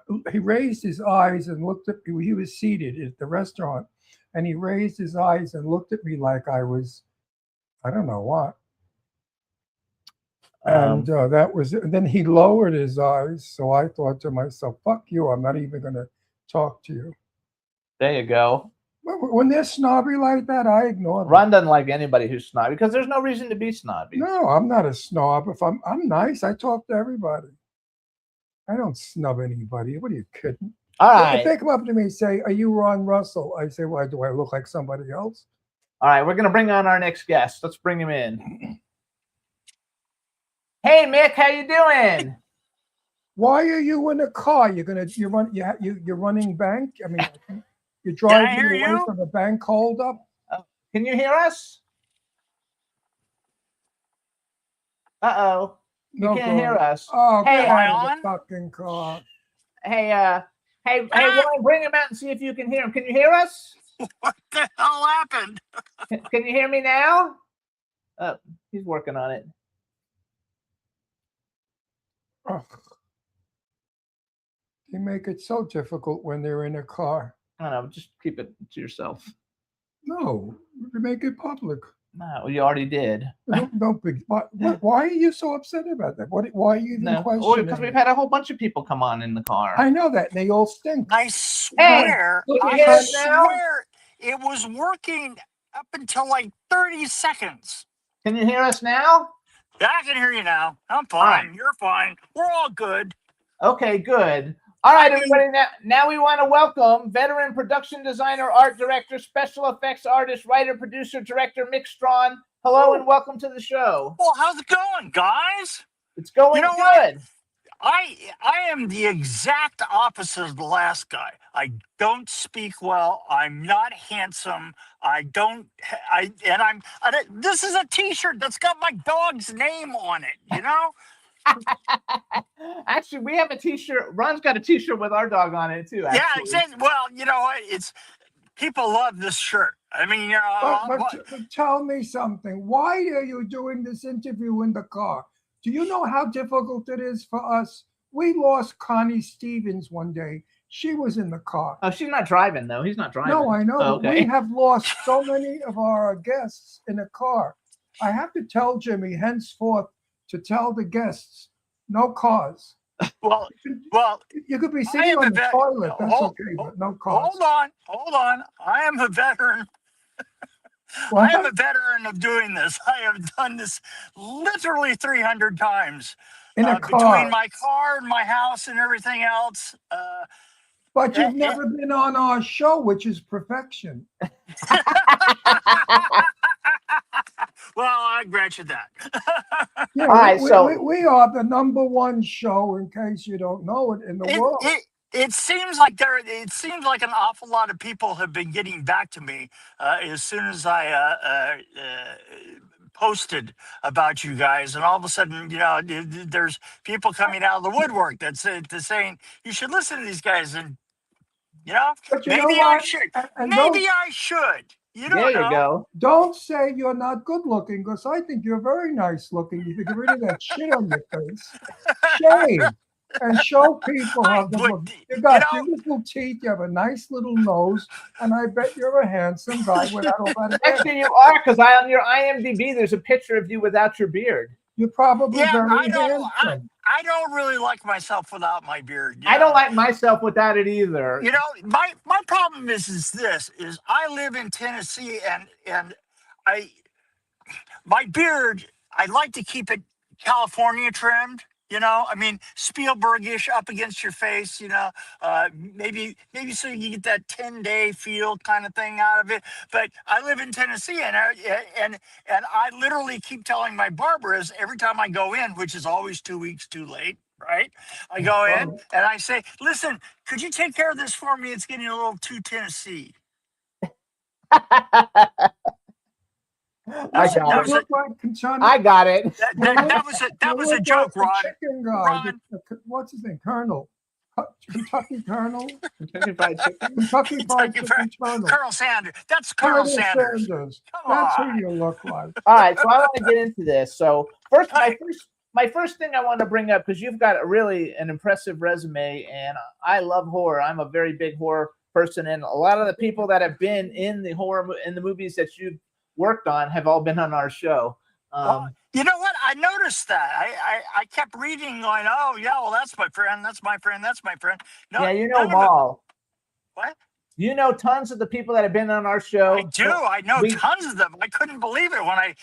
raised his eyes and looked at me. He was seated at the restaurant, and he raised his eyes and looked at me like I was, I don't know what. And that was it. And then he lowered his eyes. So I thought to myself, fuck you. I'm not even going to talk to you. There you go. When they're snobby like that, I ignore them. Ron doesn't like anybody who's snobby because there's no reason to be snobby. No, I'm not a snob. If I'm nice, I talk to everybody. I don't snub anybody. What are you kidding? All If right. they come up to me and say, "Are you Ron Russell?" I say, "Why do I look like somebody else?" All right. We're going to bring on our next guest. Let's bring him in. Hey, Mick, how you doing? Why are you in a car? You're running bank. I mean, you're driving hear away you? from a bank holdup. Can you hear us? Uh-oh. You No can't hear good. us. Oh, Hey, get am I out of on? the fucking car. Hey, Warren, bring him out and see if you can hear him. Can you hear us? What the hell happened? Can you hear me now? He's working on it. Ugh. They make it so difficult when they're in a car. I don't know. Just keep it to yourself. No, they make it public. No, you already did. Why are you so upset about that? Why are you even No, questioning? because we've it? had a whole bunch of people come on in the car. I know that, and they all stink. I swear, look at I him now. swear it was working up until like 30 seconds. Can you hear us now? Yeah, I can hear you now. I'm All fine. right. You're fine. We're all good. Okay, good. All right, I mean- everybody. Now we want to welcome veteran production designer, art director, special effects artist, writer, producer, director, Mick Strawn. Hello and welcome to the show. Well, how's it going, guys? It's going You know what? good. I am the exact opposite of the last guy. I don't speak well. I'm not handsome. I don't. This is a T-shirt that's got my dog's name on it. You know. Actually, we have a T-shirt. Ron's got a T-shirt with our dog on it too. Yeah, Actually. exactly. Well, you know what? It's people love this shirt. I mean, But tell me something. Why are you doing this interview in the car? Do you know how difficult it is for us? We lost Connie Stevens one day. She was in the car. Oh, she's not driving though. He's not driving. No, I know. Oh, But okay. we have lost so many of our guests in a car. I have to tell Jimmy henceforth to tell the guests no cars. well, You could be I sitting am on a the vet- toilet. That's hold- okay, but no cars. hold on. I am a veteran. What? I am a veteran of doing this. I have done this literally 300 times In a between car. my car and my house and everything else. But you've Yeah. never been on our show, which is perfection. Well, I grant you that. Yeah, All right, we are the #1 show, in case you don't know it, in the world. It seems like an awful lot of people have been getting back to me as soon as I posted about you guys, and all of a sudden, you know, there's people coming out of the woodwork that's saying you should listen to these guys, and you know, But you maybe know I what? should. And Maybe I should. You don't There you know. go. don't say you're not good looking, because I think you're very nice looking. You could get rid of that shit on your face. Shave and show people how good look. You got you know, beautiful teeth. You have a nice little nose, and I bet you're a handsome guy without all that hair. Actually, you are, because on your IMDb there's a picture of you without your beard. You're probably Yeah, very I don't- handsome. I don't really like myself without my beard. you I don't know. like myself without it either. You know, my problem is this: is I live in Tennessee, and my beard, I like to keep it California trimmed. You know, I mean, Spielbergish up against your face. You know, maybe so you get that 10-day feel kind of thing out of it. But I live in Tennessee, and I literally keep telling my barbers every time I go in, which is always 2 weeks too late. Right? I go in and I say, "Listen, could you take care of this for me? It's getting a little too Tennessee." I That got was it. a- Look like Kentucky. I got it. That was a joke, the Ron. Chicken guy. Ron. What's his name? Colonel. Kentucky Colonel. Kentucky Fried Chicken. Kentucky Fried Kentucky Chicken Colonel. Colonel Sanders. That's Colonel Sanders. Come That's on. who you look like. All right, so I want to get into this. So my first thing I want to bring up, because you've got an impressive resume, and I love horror. I'm a very big horror person, and a lot of the people that have been in the movies that you've worked on have all been on our show. You know what? I noticed that. I kept reading, going, "Oh yeah, well that's my friend. That's my friend. That's my friend." No, Yeah, you know none them of it- all. What? You know tons of the people that have been on our show. I do. I know We- tons of them. I couldn't believe it when I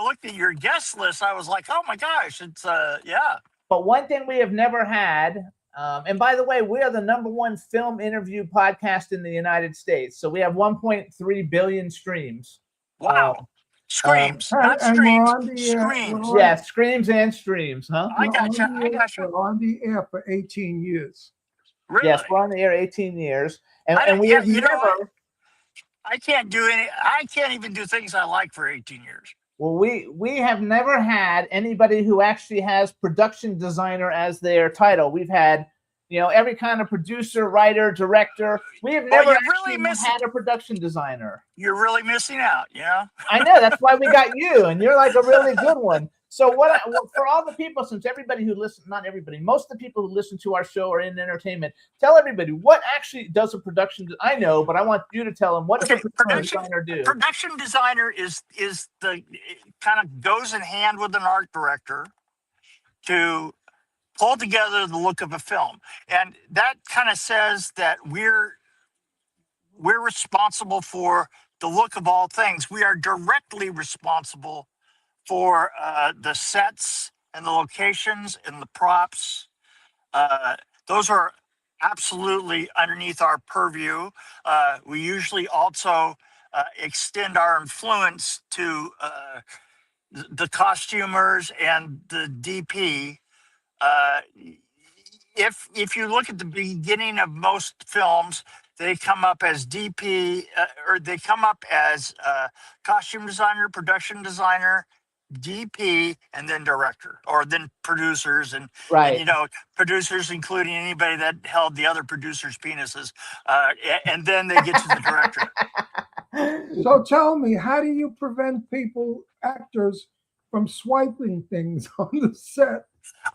looked at your guest list. I was like, "Oh my gosh, it's yeah." But one thing we have never had, and by the way, we are the #1 film interview podcast in the United States. So we have 1.3 billion streams. Wow. Screams, and- not and streams. we're on the air- Screams. we're on- Yeah, screams and streams, huh? I gotcha. We're on the I air- gotcha. We're on the air for 18 years. Really? Yes, we're on the air 18 years, and I don't- we yeah, have you know never. what? I can't even do things I like for 18 years. Well, we have never had anybody who actually has production designer as their title. We've had, every kind of producer, writer, director. We have never you're really actually had a production designer. You're really missing out, you know? I know, that's why we got you, and you're like a really good one. So for all the people, since everybody who listens, not everybody, most of the people who listen to our show are in entertainment, tell everybody what actually does a production. I know, but I want you to tell them, what does a production designer do? Production designer is it kind of goes in hand with an art director to pull together the look of a film. And that kind of says that we're responsible for the look of all things. We are directly responsible for the sets and the locations and the props. Those are absolutely underneath our purview. We usually also extend our influence to the costumers and the DP. if you look at the beginning of most films, they come up as DP, or they come up as costume designer, production designer, DP, and then director, or then producers, and Right. you know, producers including anybody that held the other producers' penises, and then they get to the director. So tell me, how do you prevent actors, from swiping things on the set?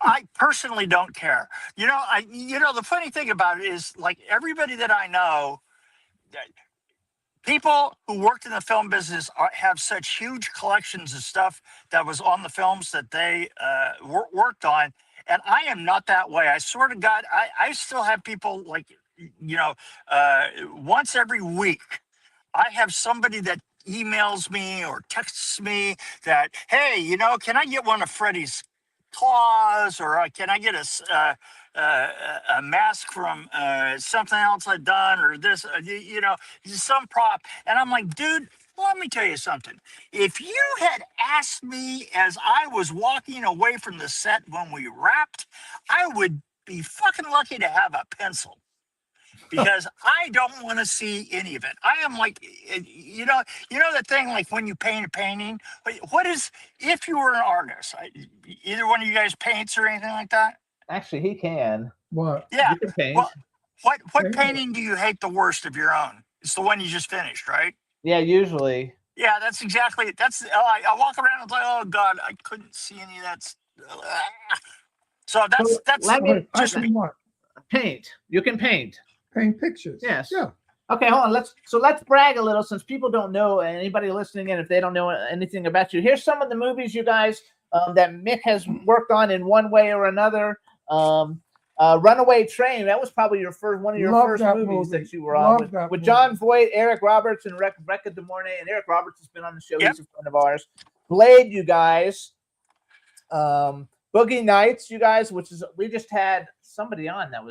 I personally don't care. You know, the funny thing about it is, like, everybody that I know, people who worked in the film business have such huge collections of stuff that was on the films that they worked on. And I am not that way. I swear to God, I still have people, like, you know, once every week, I have somebody that emails me or texts me that, hey, you know, can I get one of Freddie's claws, or can I get a mask from something else I've done, or this, you know, some prop. And I'm like, dude, let me tell you something. If you had asked me as I was walking away from the set when we wrapped, I would be fucking lucky to have a pencil, because I don't want to see any of it. I am like, you know that thing, like when you paint a painting. What is, if you were an artist? Either one of you guys paints or anything like that? Actually, he can. What? Yeah. You can paint. Well, what Paint. painting do you hate the worst of your own? It's the one you just finished, right? Yeah, usually. Yeah, that's exactly. I walk around and like, oh God, I couldn't see any of that. So that's let me I can what? paint. You can paint. Paint pictures. Yes. Yeah. Okay, hold on. Let's brag a little, since people don't know, anybody listening in, if they don't know anything about you. Here's some of the movies, you guys, that Mick has worked on in one way or another. Runaway Train, that was probably one of your Love first that movies movie. that you were on Love that with movie. John Voight, Eric Roberts, and Rebecca De Mornay. And Eric Roberts has been on the show. Yep. He's a friend of ours. Blade, you guys. Boogie Nights, you guys, we just had somebody on that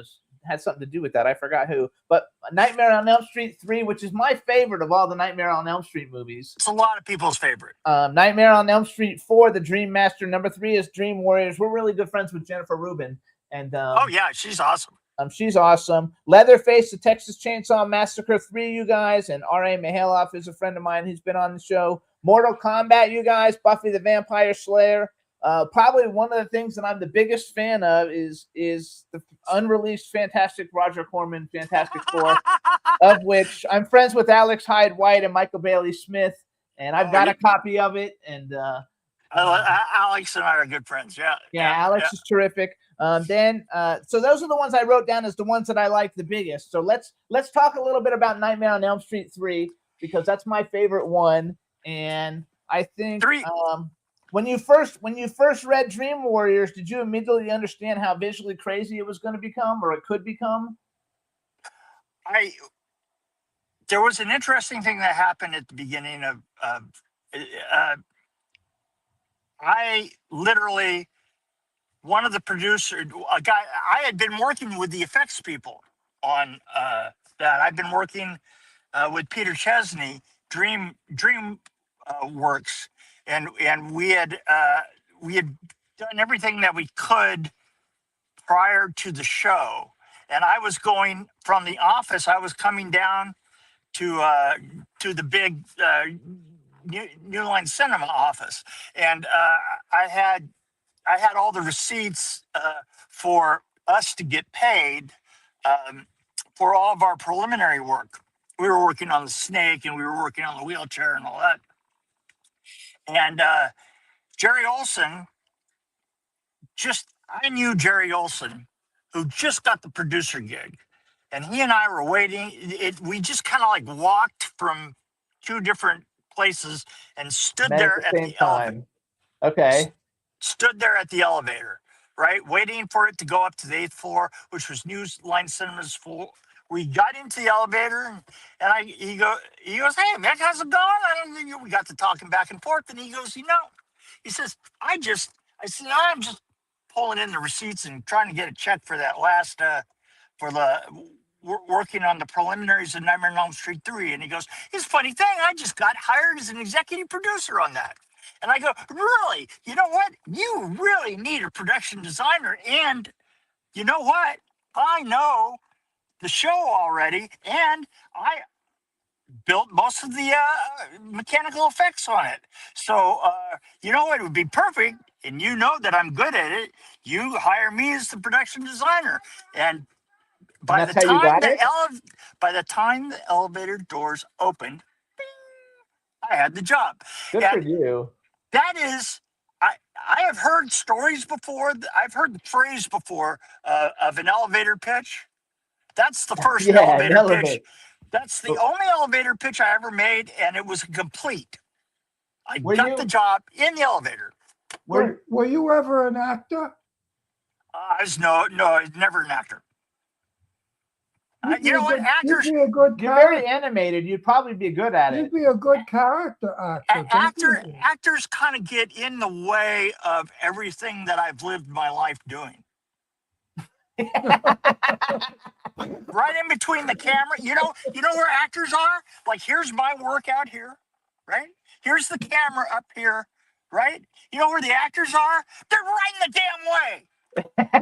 had something to do with that. I forgot who. But Nightmare on Elm Street 3, which is my favorite of all the Nightmare on Elm Street movies. It's a lot of people's favorite. Nightmare on Elm Street 4, The Dream Master. Number 3 is Dream Warriors. We're really good friends with Jennifer Rubin. And Oh yeah, she's awesome. she's awesome. Leatherface, The Texas Chainsaw Massacre 3, you guys. And R.A. Mihailoff is a friend of mine. He's been on the show. Mortal Kombat, you guys. Buffy the Vampire Slayer. Probably one of the things that I'm the biggest fan of is the unreleased Fantastic Roger Corman Fantastic Four, of which I'm friends with Alex Hyde White and Michael Bailey Smith, and I've got a copy of it. And Alex and I are good friends. Yeah. Alex is terrific. So those are the ones I wrote down as the ones that I like the biggest. So let's talk a little bit about Nightmare on Elm Street 3, because that's my favorite one, and I think 3. When you first read Dream Warriors, did you immediately understand how visually crazy it was going to become, or it could become? There was an interesting thing that happened at the beginning of I literally, one of the producers, a guy, I had been working with the effects people on that. I've been working with Peter Chesney, Dream Works, and we had done everything that we could prior to the show. And I was going from the office. I was coming down to the big New Line Cinema office, and I had all the receipts for us to get paid for all of our preliminary work. We were working on the snake, and we were working on the wheelchair and all that. And Jerry Olson, I knew Jerry Olson, who just got the producer gig, and he and I were waiting. We just kind of like walked from two different places and stood there at the elevator. Okay. Stood there at the elevator, right, waiting for it to go up to the 8th floor, which was New Line Cinema's floor. We got into the elevator, and he goes, "Hey, Mick, how's it going?" We got to talking back and forth, and he goes, he says, I said, I'm just pulling in the receipts and trying to get a check for that last, for the working on the preliminaries of Nightmare on Elm Street 3. And he goes, it's a funny thing, I just got hired as an executive producer on that. And I go, really? You know what? You really need a production designer and you know what? I know the show already, and I built most of the mechanical effects on it. So, you know, it would be perfect, and you know that I'm good at it. You hire me as the production designer, and by the that's how you time got it? by the time the elevator doors opened, I had the job. Good for And you. that is, I have heard stories before. I've heard the phrase before of an elevator pitch. That's the first Yeah, an elevator pitch. elevator. That's the only elevator pitch I ever made, and it was complete. I Were got you- the job in the elevator. Were you ever an actor? I was never an actor. You'd be You a know what? good- Actors, You'd be a good You're very character. animated. You'd probably be good at You'd it. be a good character actor. don't you think? actors kind of get in the way of everything that I've lived my life doing. Right in between the camera, you know where actors are? Like, here's my workout here, right? Here's the camera up here, right? You know where the actors are? They're right in the damn way.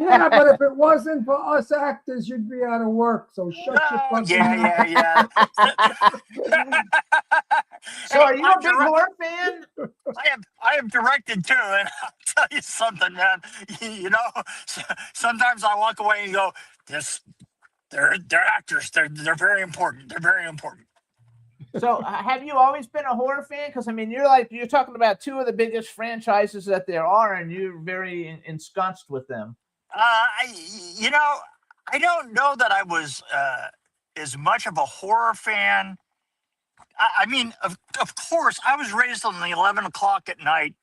Yeah, but if it wasn't for us actors, you'd be out of work. So shut your Oh, fucking mouth. yeah. So are you a big direct- horror fan? I have directed too, and I'll tell you something, man. You know, sometimes I walk away and go, they're actors. They're very important. They're very important. So have you always been a horror fan? Because I mean, you're talking about two of the biggest franchises that there are, and you're very ensconced with them. I don't know that I was as much of a horror fan. I mean, of course, I was raised on the 11 o'clock at night.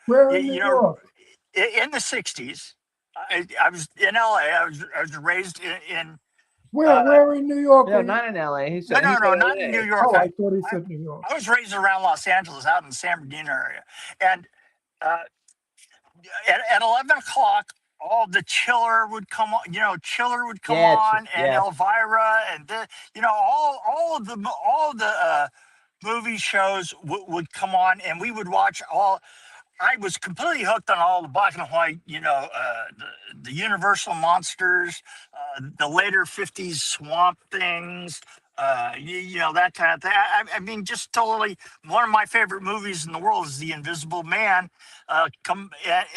Where in New York? In the 60s. I was in LA. I was raised in Where in New York? Yeah, were you? not in LA. He said, no, he said not LA. in New York. Oh, I thought he said New York. I was raised around Los Angeles, out in the San Bernardino area. And at 11 o'clock, all the Chiller would come on, Chiller would come on, and yeah. Elvira, and all of the movie shows would come on, and we would watch all. I was completely hooked on all the black and white, the Universal monsters, the later 50s Swamp Things, that kind of thing. I mean, just totally one of my favorite movies in the world is The Invisible Man.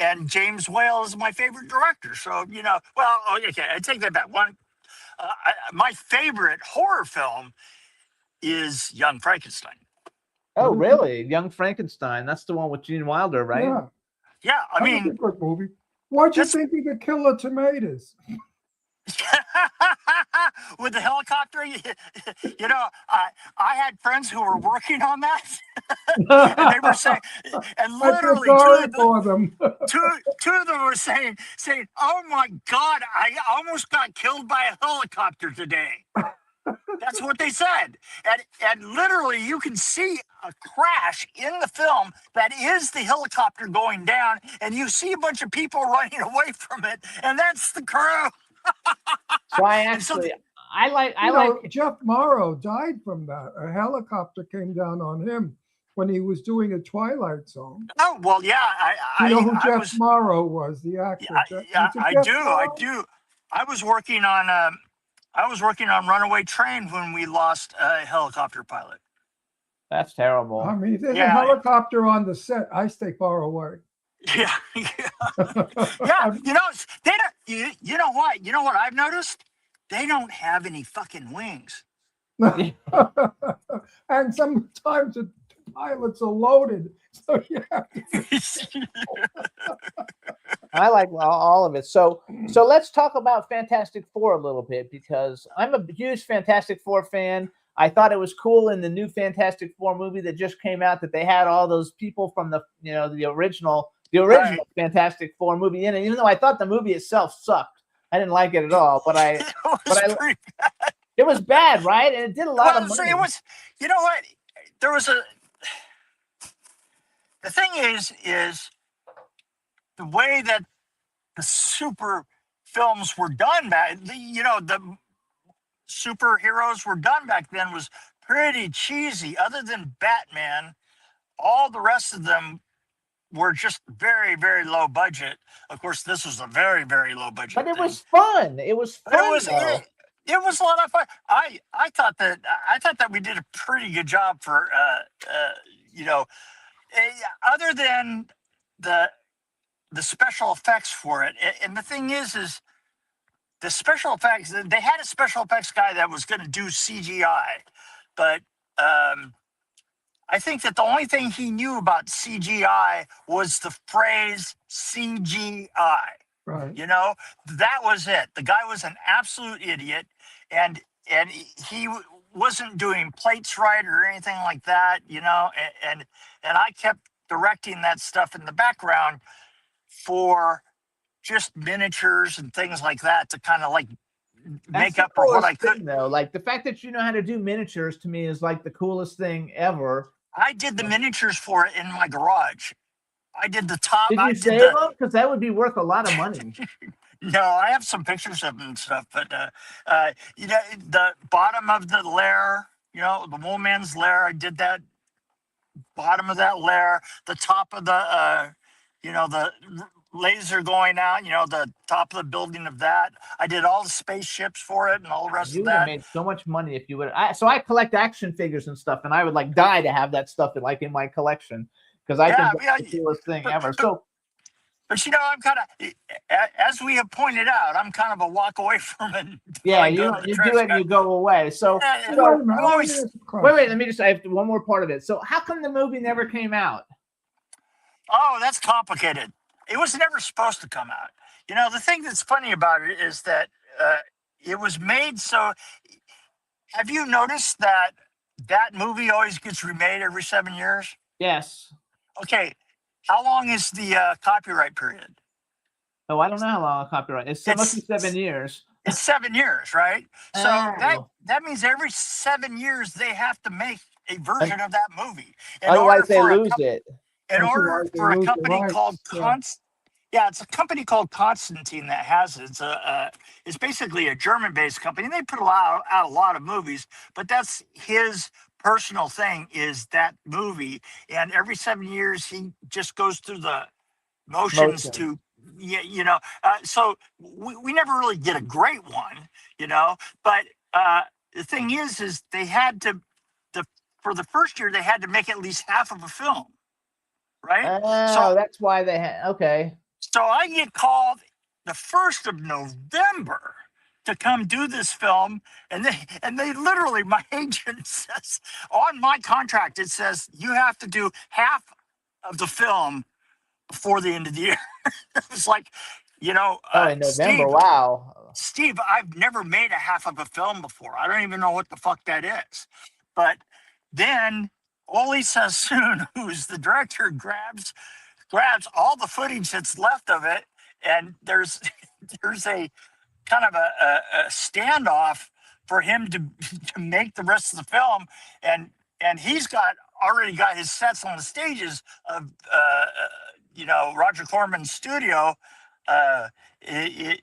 And James Whale is my favorite director. So, okay, I take that back. My favorite horror film is Young Frankenstein. Oh, really? Young Frankenstein. That's the one with Gene Wilder, right? Yeah, Yeah, I that mean, was a good movie. What'd you that's- think of the Killer Tomatoes? with the helicopter, I had friends who were working on that, and they were saying, and I feel literally sorry for them. two of them were saying, "Oh my God, I almost got killed by a helicopter today." That's what they said, and literally you can see a crash in the film that is the helicopter going down, and you see a bunch of people running away from it, and that's the crew. So I And so actually, I like Jeff Morrow died from that. A helicopter came down on him when he was doing a Twilight Zone. Oh well, yeah, You know who I Jeff was. Morrow was, the actor. Yeah, Was it I Jeff do. Morrow? I was working on Runaway Train when we lost a helicopter pilot. that's terrible. I mean, there's a Yeah. helicopter on the set. I stay far away. Yeah, yeah. They don't. You know what? You know what I've noticed? They don't have any fucking wings. And sometimes the pilots are loaded. So yeah. I like all of it. So let's talk about Fantastic Four a little bit, because I'm a huge Fantastic Four fan. I thought it was cool in the new Fantastic Four movie that just came out that they had all those people from the original Right. Fantastic Four movie in it. Even though I thought the movie itself sucked, I didn't like it at all. But it was bad, right? And it did a lot of money. It was. You know what? There was a. The thing is the way that the super films were done back. The superheroes were done back then was pretty cheesy. Other than Batman, all the rest of them were just very, very low budget. Of course, this was a very, very low budget. But it thing. was fun. It was But fun. it was though. it was a lot of fun. I thought that we did a pretty good job for you know, other than the special effects for it. And the thing is the special effects. They had a special effects guy that was going to do CGI, but I think that the only thing he knew about CGI was the phrase CGI. Right. You know, that was it. The guy was an absolute idiot, and he wasn't doing plates right or anything like that. You know, and I kept directing that stuff in the background for just miniatures and things like that to kind of like make the up for what coolest I could. thing, though. Like the fact that you know how to do miniatures to me is like the coolest thing ever. I did the miniatures for it in my garage. I did the top. Did I you did save the, them? Because that would be worth a lot of money. No, I have some pictures of them and stuff, but you know, the bottom of the lair, you know, the woman's lair, I did that bottom of that lair, the top of the you know, the laser going out, you know, the top of the building of that. I did all the spaceships for it and all the rest You of would have that. made so much money if you would. So I collect action figures and stuff, and I would like die to have that stuff in my collection because I Yeah, think yeah, that's the coolest thing ever. So But you know, I'm kind of, as we have pointed out, I'm kind of a walk away from it. yeah, I you go to the do trash it and can. you go away. So, Yeah, Wait a so minute, I'm I wanna always- ask a question. wait, let me just. I have one more part of it. So how come the movie never came out? Oh, that's complicated. It was never supposed to come out. You know, the thing that's funny about it is that it was made so. Have you noticed that movie always gets remade every 7 years? Yes. Okay, how long is the copyright period? Oh, I don't know how long a copyright. It's must be 7 years. It's 7 years, right? So Oh. that means every 7 years they have to make a version of that movie. In Otherwise, order they for a lose it. In That's order right, they for a lose the company rights, called yeah. it's a company called Constantine that has it. It's basically a German-based company. They put out a lot of movies, but that's his personal thing is that movie. And every 7 years, he just goes through the motions to, you know. So we never really get a great one, you know. But the thing is they had to for the first year they had to make at least half of a film, right? Oh, that's why they had. Okay. So I get called the 1st of November to come do this film, and they literally, my agent says on my contract, it says you have to do half of the film before the end of the year. It's like, you know, Oh, in November. Steve, Wow. Steve, I've never made a half of a film before. I don't even know what the fuck that is. But then Oli Sassoon, who's the director, grabs all the footage that's left of it, and there's a kind of a standoff for him to make the rest of the film, and he's already got his sets on the stages of you know, Roger Corman's studio. It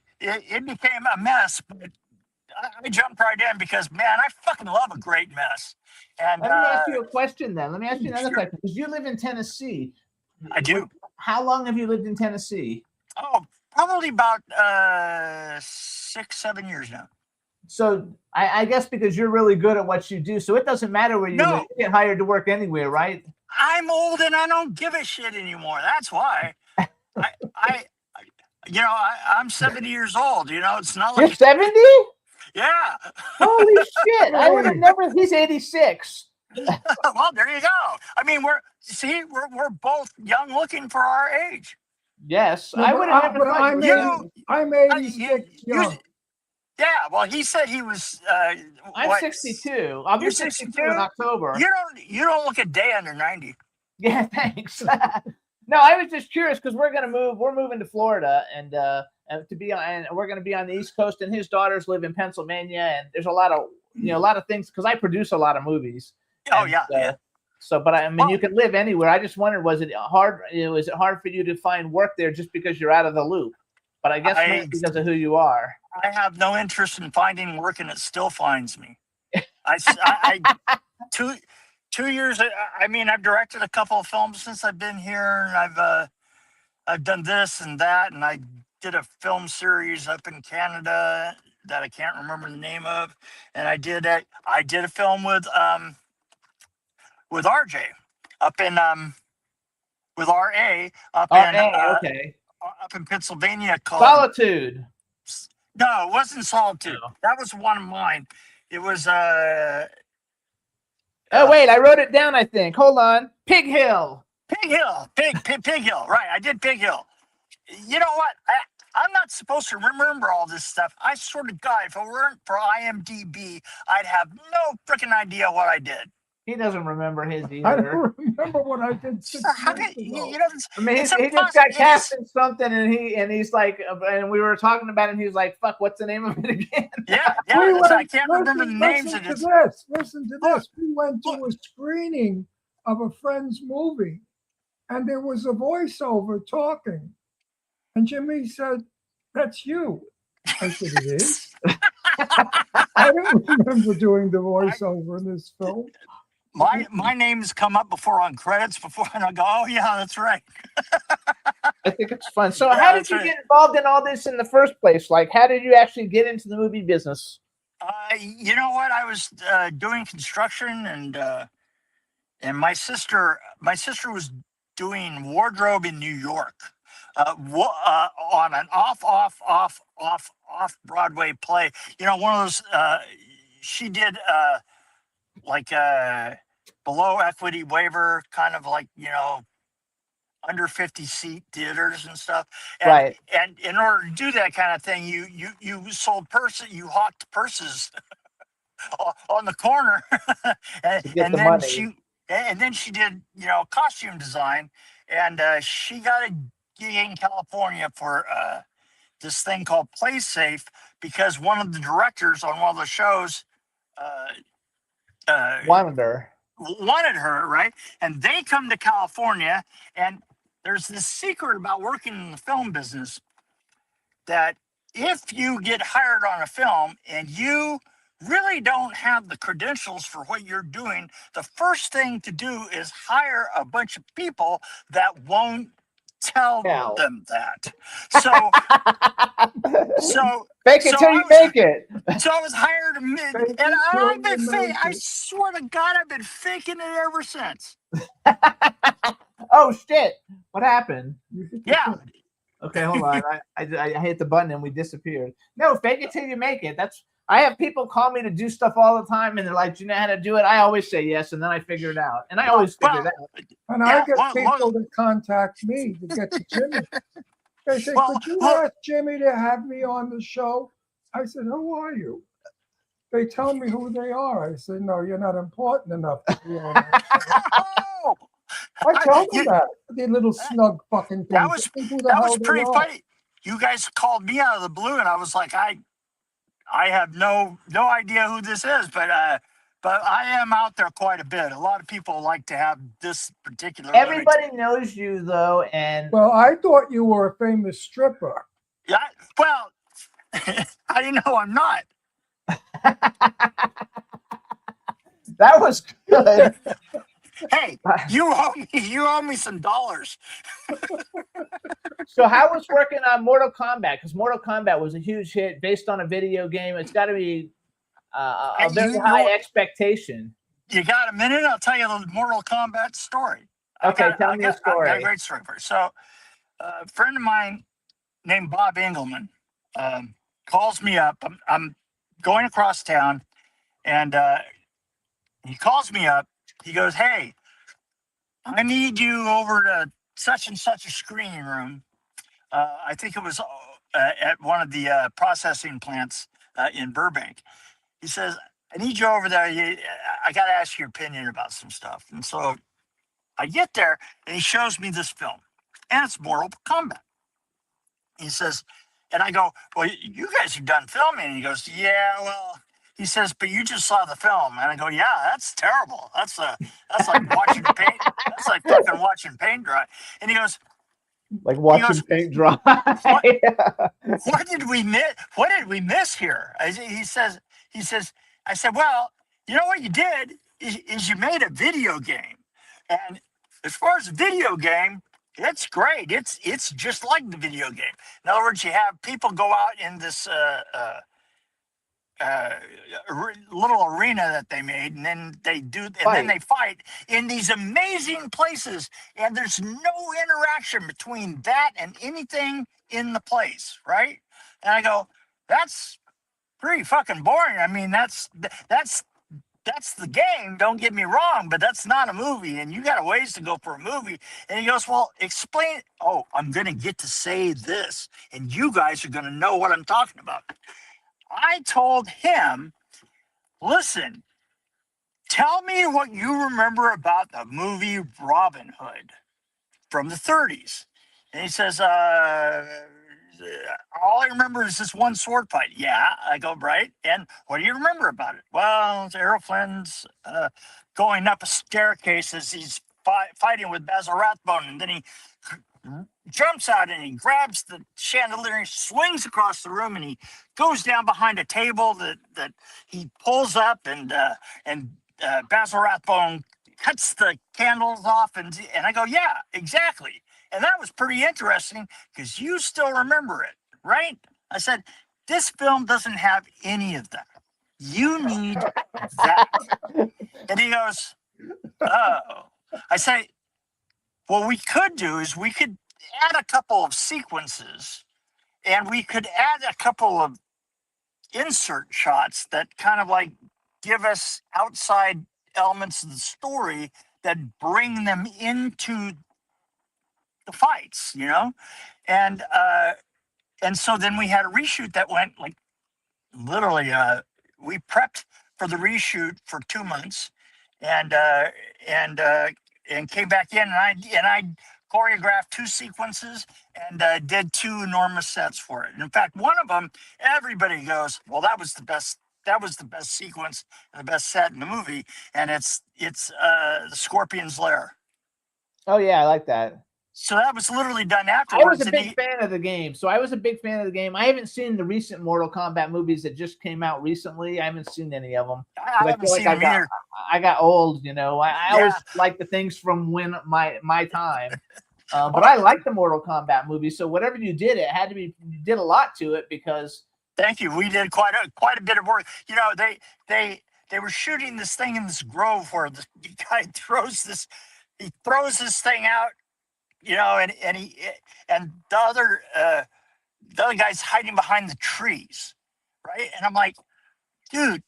became a mess, but I jumped right in because, man, I fucking love a great mess. And Let me ask you a question then. Let me ask you another Sure. question. Because you live in Tennessee. I do. How long have you lived in Tennessee? Oh, probably about 6-7 years now. So I guess because you're really good at what you do, so it doesn't matter where you No. live. You get hired to work anywhere, right? I'm old and I don't give a shit anymore. That's why. You know, I'm 70 years old. You know, it's not You're like 70? yeah. Holy shit! I would have never. He's 86. Well, there you go. I mean, we're both young looking for our age. Yes, No, I but would have I- never. but thought I'm you- You- I'm You- 86 you- young. Yeah. Well, he said he was. I'm what, 62. I'll be You're 62 62? in October. You don't look a day under 90. Yeah, thanks. No, I was just curious because we're gonna move. We're moving to Florida, and to be on, and we're gonna be on the East Coast. And his daughters live in Pennsylvania, and there's a lot of things because I produce a lot of movies. Oh And, yeah, yeah. So, but I mean, Well- you can live anywhere. I just wondered, was it hard? Was it hard for you to find work there just because you're out of the loop? But I guess not because of who you are. I have no interest in finding work, and it still finds me. 2 years. I mean, I've directed a couple of films since I've been here, and I've done this and that, and I did a film series up in Canada that I can't remember the name of, and I did a film with RJ up in with RA Okay. up in Pennsylvania called Solitude. No, it wasn't Solitude. No. That was one of mine. It was Oh wait, I wrote it down. I think. Hold on. Pig Hill. Pig Hill. Pig Hill. Right, I did Pig Hill. You know what? I'm not supposed to remember all this stuff. I swear to God, if it weren't for IMDb, I'd have no freaking idea what I did. He doesn't remember his I either. don't remember what I did 6 How months could, ago. you know, I mean, he it's just impossible. got It cast is- in something, and he's like, and we were talking about it, and he was like, "Fuck, what's the name of it again?" Yeah, We that's- I went- can't remember the names listen of to it. this. Listen to Look, this. We went to a screening of a friend's movie, and there was a voiceover talking. And Jimmy said, "That's you." I said, "It is." I don't remember doing the voiceover in this film. My name's come up before on credits before, and I go, "Oh yeah, that's right." I think it's fun. So, Yeah, how did that's you right. get involved in all this in the first place? Like, how did you actually get into the movie business? You know what? I was doing construction, and my sister was doing wardrobe in New York, on an off Broadway play. You know, one of those. She did like below equity waiver, kind of like, you know, under 50 seat theaters and stuff. And, Right. And in order to do that kind of thing, you sold purses, you hawked purses on the corner, and, To get and the then money. she did, you know, costume design, and she got a gig in California for this thing called Play Safe, because one of the directors on one of the shows Wonder. wanted her, right? And they come to California, and there's this secret about working in the film business, that if you get hired on a film and you really don't have the credentials for what you're doing, the first thing to do is hire a bunch of people that won't tell Tell. them that. So Fake it So till I you was- make it. so I was hired, and Fake it I've till been you faking. make I it. swear to God, I've been faking it ever since. Oh shit! What happened? You hit the Yeah. button. Okay, hold on. I hit the button and we disappeared. No, fake it till you make it. I have people call me to do stuff all the time, and they're like, "Do you know how to do it?" I always say yes, and then I figure it out, and I always figure it out. And Yeah, I get well, people that contact me to get to Jimmy. They say, Well, "Could you well- ask Jimmy to have me on the show?" I said, "Who are you?" They tell me who they are. I said, "No, you're not important enough to be on that show." Oh, I tell them you- that. The little snug fucking things. That was- They think who the that hell was they pretty are. funny. You guys called me out of the blue, and I was like, I have no idea who this is, but I am out there quite a bit. A lot of people like to have this particular. Everybody knows you though, and Well, I thought you were a famous stripper. Yeah. Well, how do you know I'm not? that was good. Hey, you owe me some dollars. So how was working on Mortal Kombat? Because Mortal Kombat was a huge hit based on a video game. It's got to be a And very you high know- expectation. You got a minute? I'll tell you the Mortal Kombat story. Okay, tell I me got a story. a great story for you. So, a friend of mine named Bob Engelman calls me up. I'm going across town, and he calls me up. He goes, "Hey, I need you over to such and such a screening room. I think it was at one of the processing plants in Burbank." He says, "I need you over there. I got to ask your opinion about some stuff." And so I get there, and he shows me this film, and it's Mortal Kombat. He says, and I go, "Well, you guys have done filming." And he goes, "Yeah, well," he says, "but you just saw the film." And I go, "Yeah, that's terrible. That's like watching paint. That's like fucking watching paint dry." And he goes, Like watching goes, paint dry. "What did we miss? What did we miss here?" He says, I said, "Well, you know what you did? is you made a video game, and as far as a video game, it's great. It's just like the video game. In other words, you have people go out in this little arena that they made, and then they fight in these amazing places, and there's no interaction between that and anything in the place, right? And I go, that's pretty fucking boring. I mean, that's the game, don't get me wrong, but that's not a movie, and you got a ways to go for a movie. And he goes, well, explain. Oh, I'm going to get to say this, and you guys are going to know what I'm talking about. I told him, listen, tell me what you remember about the movie Robin Hood from the 30s. And he says, all I remember is this one sword fight. Yeah, I go, right. And what do you remember about it? Well, it's Errol Flynn's going up a staircase as he's fighting with Basil Rathbone, and then he jumps out and he grabs the chandelier and he swings across the room, and he goes down behind a table that he pulls up, and Basil Rathbone cuts the candles off, and I go, yeah, exactly. And that was pretty interesting because you still remember it, right? I said, this film doesn't have any of that. You need that. And he goes, oh. I say, what we could do is we could add a couple of sequences, and we could add a couple of insert shots that kind of like give us outside elements of the story that bring them into the fights, you know? And so then we had a reshoot that went like literally, we prepped for the reshoot for 2 months, and came back in, and I choreographed 2 sequences and did 2 enormous sets for it. And in fact, one of them, everybody goes, well, that was the best sequence and the best set in the movie, and it's the Scorpion's Lair. Oh yeah, I like that. So that was literally done I afterwards. was a big fan of the game. So I was a big fan of the game. I haven't seen the recent Mortal Kombat movies that just came out recently. I haven't seen any of them. I haven't seen them either. I got old, you know. I always like the things from when my time. But I like the Mortal Kombat movie. So whatever you did, it had to be, you did a lot to it because. Thank you. We did quite a bit of work. You know, they were shooting this thing in this grove where the guy throws this thing out, you know, and the other guy's hiding behind the trees, right? And I'm like, dude,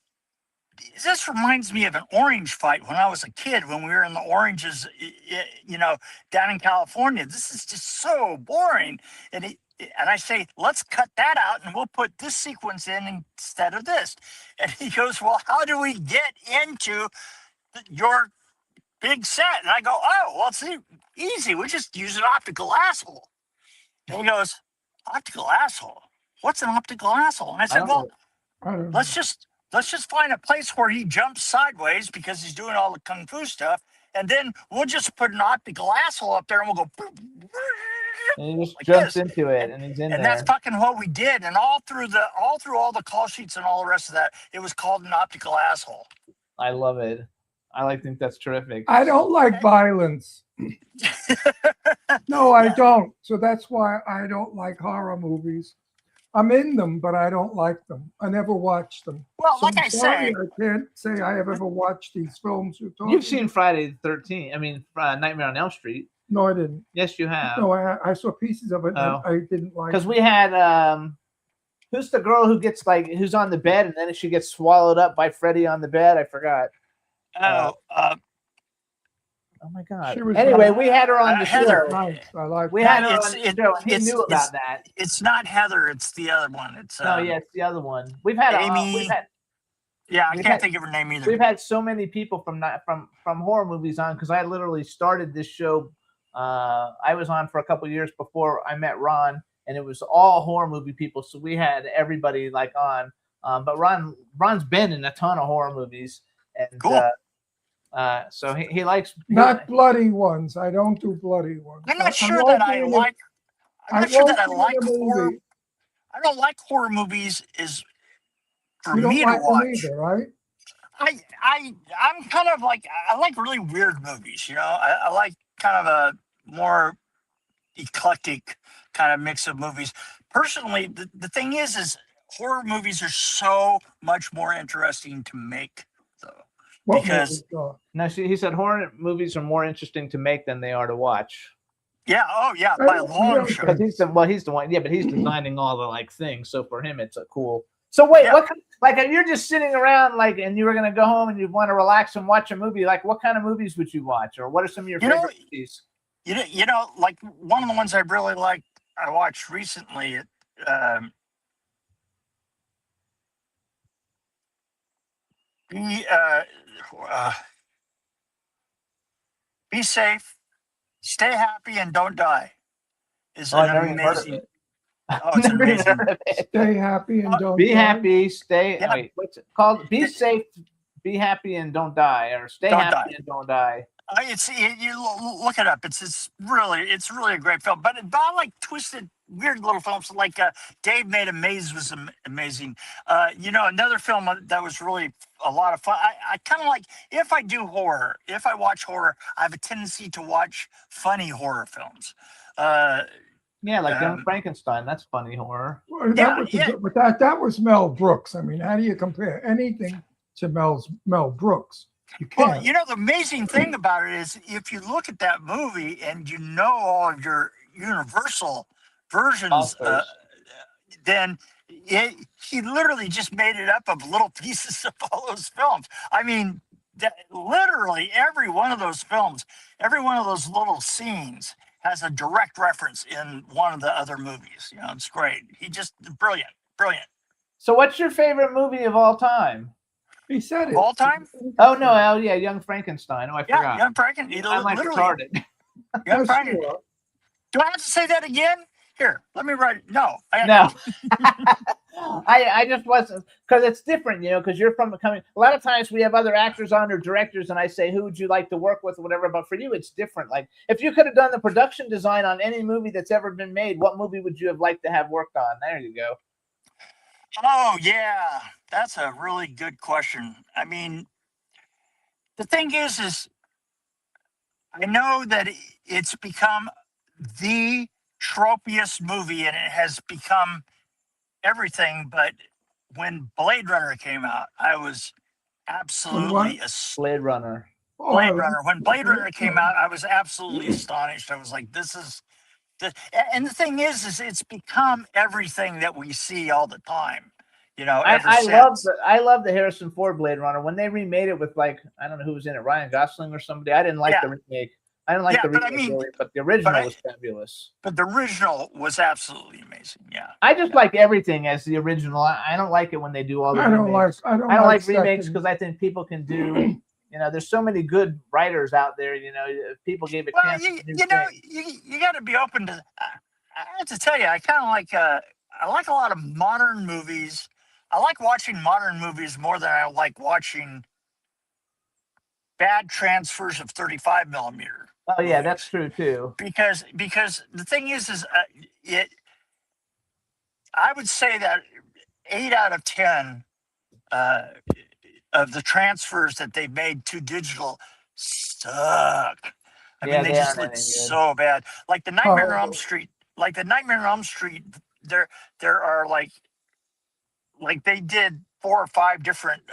this reminds me of an orange fight when I was a kid, when we were in the oranges, you know, down in California. This is just so boring. And I say, let's cut that out and we'll put this sequence in instead of this. And he goes, well, how do we get into your big set? And I go, oh, well, it's easy. We just use an optical asshole. And he goes, optical asshole? What's an optical asshole? And I said, well, let's just find a place where he jumps sideways because he's doing all the kung fu stuff, and then we'll just put an optical asshole up there, and we'll go. And he just like jumps this. into it, and he's in there. And that's fucking what we did. And all through all the call sheets and all the rest of that, it was called an optical asshole. I love it. I think that's terrific. I don't like violence. No, I don't. So that's why I don't like horror movies. I'm in them, but I don't like them. I never watched them. Well, So like I'm I sorry, say, I can't say I have ever watched these films you're talking You've seen Friday the 13th. I mean, Nightmare on Elm Street. No, I didn't. Yes, you have. No, I saw pieces of it. Oh. And I didn't like Because it. we had who's the girl who gets who's on the bed and then she gets swallowed up by Freddy on the bed? I forgot. Oh my god. She was Anyway, nice. we had her on the Heather. show. Nice. I like We that. had her on the show, and he knew about that. It's not Heather. It's the other one. It's No, yeah, it's the other one. We've had Amy. Yeah, I we've can't had- think of her name either. We've had so many people from horror movies on because I literally started this show. I was on for a couple years before I met Ron, and it was all horror movie people. So we had everybody like on. But Ron's been in a ton of horror movies, and Cool. so he likes Not bloody ones. I don't do bloody ones. I'm not sure that I like. I'm not sure that I like horror. I don't like horror movies. Is for You don't me to like them watch. either, right? I'm kind of like, I like really weird movies. You know, I like kind of a more eclectic kind of mix of movies. Personally, the thing is horror movies are so much more interesting to make, though, What because movies are? No, he said horror movies are more interesting to make than they are to watch. yeah, oh yeah, by a long Yeah, shot. Because he's the one. Yeah, but he's designing all the like things. So for him, it's a cool. So wait, Yeah. what? Like, if you're just sitting around, like, and you were gonna go home and you want to relax and watch a movie, like, what kind of movies would you watch, or what are some of your You know, favorite movies? You know, like one of the ones I really like, I watched recently. Um, be uh, be safe, stay happy, and don't die. Is Oh, I've an never even heard of amazing. it. Oh, it's an Never even amazing. heard of it. Stay happy and don't Be die. happy, stay. Yeah. Wait, what's it called? Be safe, be happy, and don't die, or stay Don't happy die. and don't die. Look it up. It's really a great film. But I like twisted, weird little films like Dave Made a Maze was amazing. You know, another film that was really a lot of fun. I kind of like, if I do horror, if I watch horror, I have a tendency to watch funny horror films. Yeah, like Young Um, Frankenstein. That's funny horror. Well, Yeah, but that was Mel Brooks. I mean, how do you compare anything to Mel Brooks? You Well, can't. you know, the amazing thing about it is if you look at that movie and you know all of your Universal versions, Authors. then he literally just made it up of little pieces of all those films. I mean, literally every one of those films, every one of those little scenes has a direct reference in one of the other movies. You know, it's great. He just brilliant. So, what's your favorite movie of all time? He said it. Of all time? Oh no, oh yeah, Young Frankenstein. Oh, I Yeah, forgot. Young Frankenstein. I'm like Literally, retarded. Young Yes, Frankenstein. you are. Do I have to say that again? Here, let me write it. No. No, I just wasn't, because it's different, you know, because you're from coming. A lot of times we have other actors on or directors, and I say, who would you like to work with or whatever. But for you, it's different. Like, if you could have done the production design on any movie that's ever been made, what movie would you have liked to have worked on? There you go. Oh, yeah. That's a really good question. I mean, the thing is I know that it's become the tropiest movie and it has become everything. But when Blade Runner came out, I was absolutely Blade Runner. Oh, Blade Runner. When Blade Runner came out, I was absolutely astonished. I was like, this is and the thing is it's become everything that we see all the time. You know, ever since. I love the Harrison Ford Blade Runner. When they remade it with, like, I don't know who was in it, Ryan Gosling or somebody. I didn't like Yeah. the remake. I didn't like Yeah, the but I remake, mean- really, but the original I- was fabulous. But the original was absolutely amazing. Yeah. I just like everything as the original. I don't like it when they do all the I don't like. remakes. I don't, I don't like second- remakes because I think people can do. You know, there's so many good writers out there. You know, if people gave a Well, chance. you, to do you know, things. you got to be open to. I have to tell you, I kind of like. I like a lot of modern movies. I like watching modern movies more than I like watching bad transfers of 35 millimeter. Oh yeah, that's true too. Because the thing is it. I would say that 8 out of 10 of the transfers that they made to digital suck. I Yeah, mean, they they just aren't look any good. so bad. Like the Nightmare on Oh. Elm Street. Like the Nightmare on Elm Street. There are like they did 4 or 5 different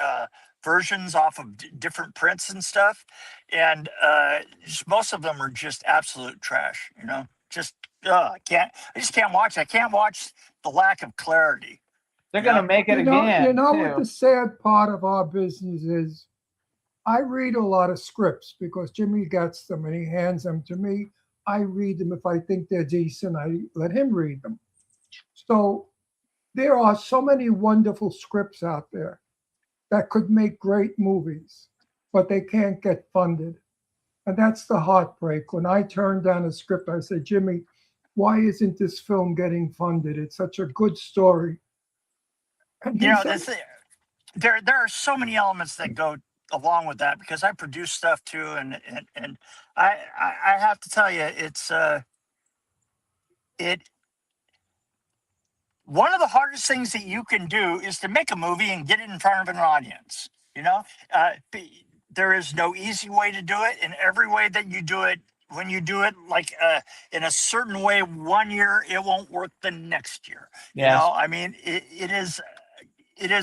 versions off of different prints and stuff, and just, most of them are just absolute trash. You know, just I just can't watch. I can't watch the lack of clarity. They're gonna make it You know, again. you know too. what the sad part of our business is? I read a lot of scripts because Jimmy gets them and he hands them to me. I read them. If I think they're decent, I let him read them. So there are so many wonderful scripts out there that could make great movies, but they can't get funded. And that's the heartbreak. When I turn down a script, I say, Jimmy, why isn't this film getting funded? It's such a good story. And he You know, says, there are so many elements that go along with that because I produce stuff too, and I have to tell you, it's one of the hardest things that you can do is to make a movie and get it in front of an audience. You know, there is no easy way to do it. And every way that you do it, when you do it like in a certain way 1 year, it won't work the next year. You Yes. know, I mean, it is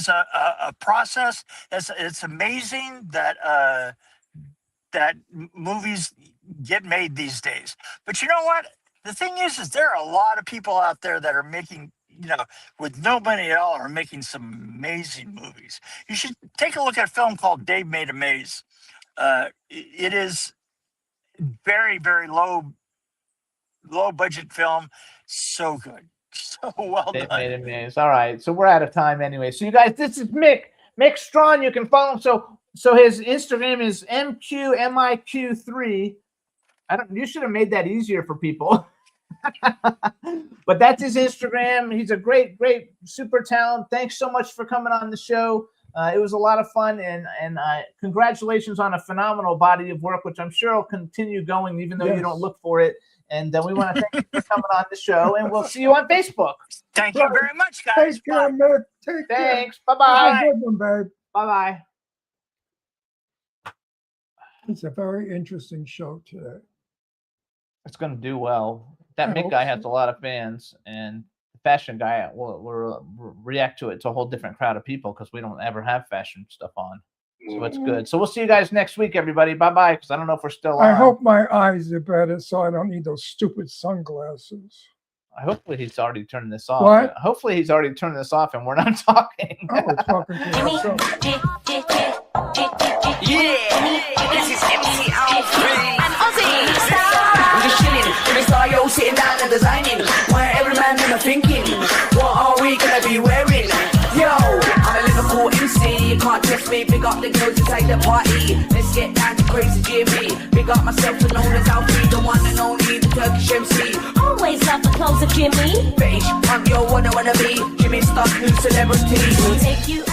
a process. It's amazing that that movies get made these days. But you know what? The thing is there are a lot of people out there that are making, you know, with no money at all, are making some amazing movies. You should take a look at a film called Dave Made a Maze. It is very, very low budget film. So good. So well They done. made it maze. All right, so we're out of time anyway. So you guys, this is Mick Strawn. You can follow him. So his Instagram is MQMIQ3. You should have made that easier for people. But that's his Instagram. He's a great super talent. Thanks so much for coming on the show. It was a lot of fun, and congratulations on a phenomenal body of work, which I'm sure will continue going even though you don't look for it. And we want to thank you for coming on the show, and we'll see you on Facebook. Thank you very much, guys. Take care, Mick. Take care. Thanks. Bye-bye. Have a good one, babe. Bye-bye. It's a very interesting show today. It's going to do well. That I Mick hope guy so. has a lot of fans, and the fashion guy will react to it. It's a whole different crowd of people because we don't ever have fashion stuff on. So it's good. So we'll see you guys next week, everybody. Bye-bye, because I don't know if we're still on. I hope my eyes are better so I don't need those stupid sunglasses. Hopefully he's already turned this off. What? Hopefully he's already turned this off and we're not talking. Oh, we're talking to myself. This is MC Alfred. I'm just chilling, Jimmy Star, yo, sitting down and designing. Where every man never thinking, what are we gonna be wearing? Yo, I'm a Liverpool MC, you can't test me. Big up the girls inside the party. Let's get down to crazy Jimmy. Big up myself and known as Alfie, the one and only, the Turkish MC. Always love the clothes of Jimmy. Bitch, I'm your one I wanna be. Jimmy Star, new celebrity. We'll take you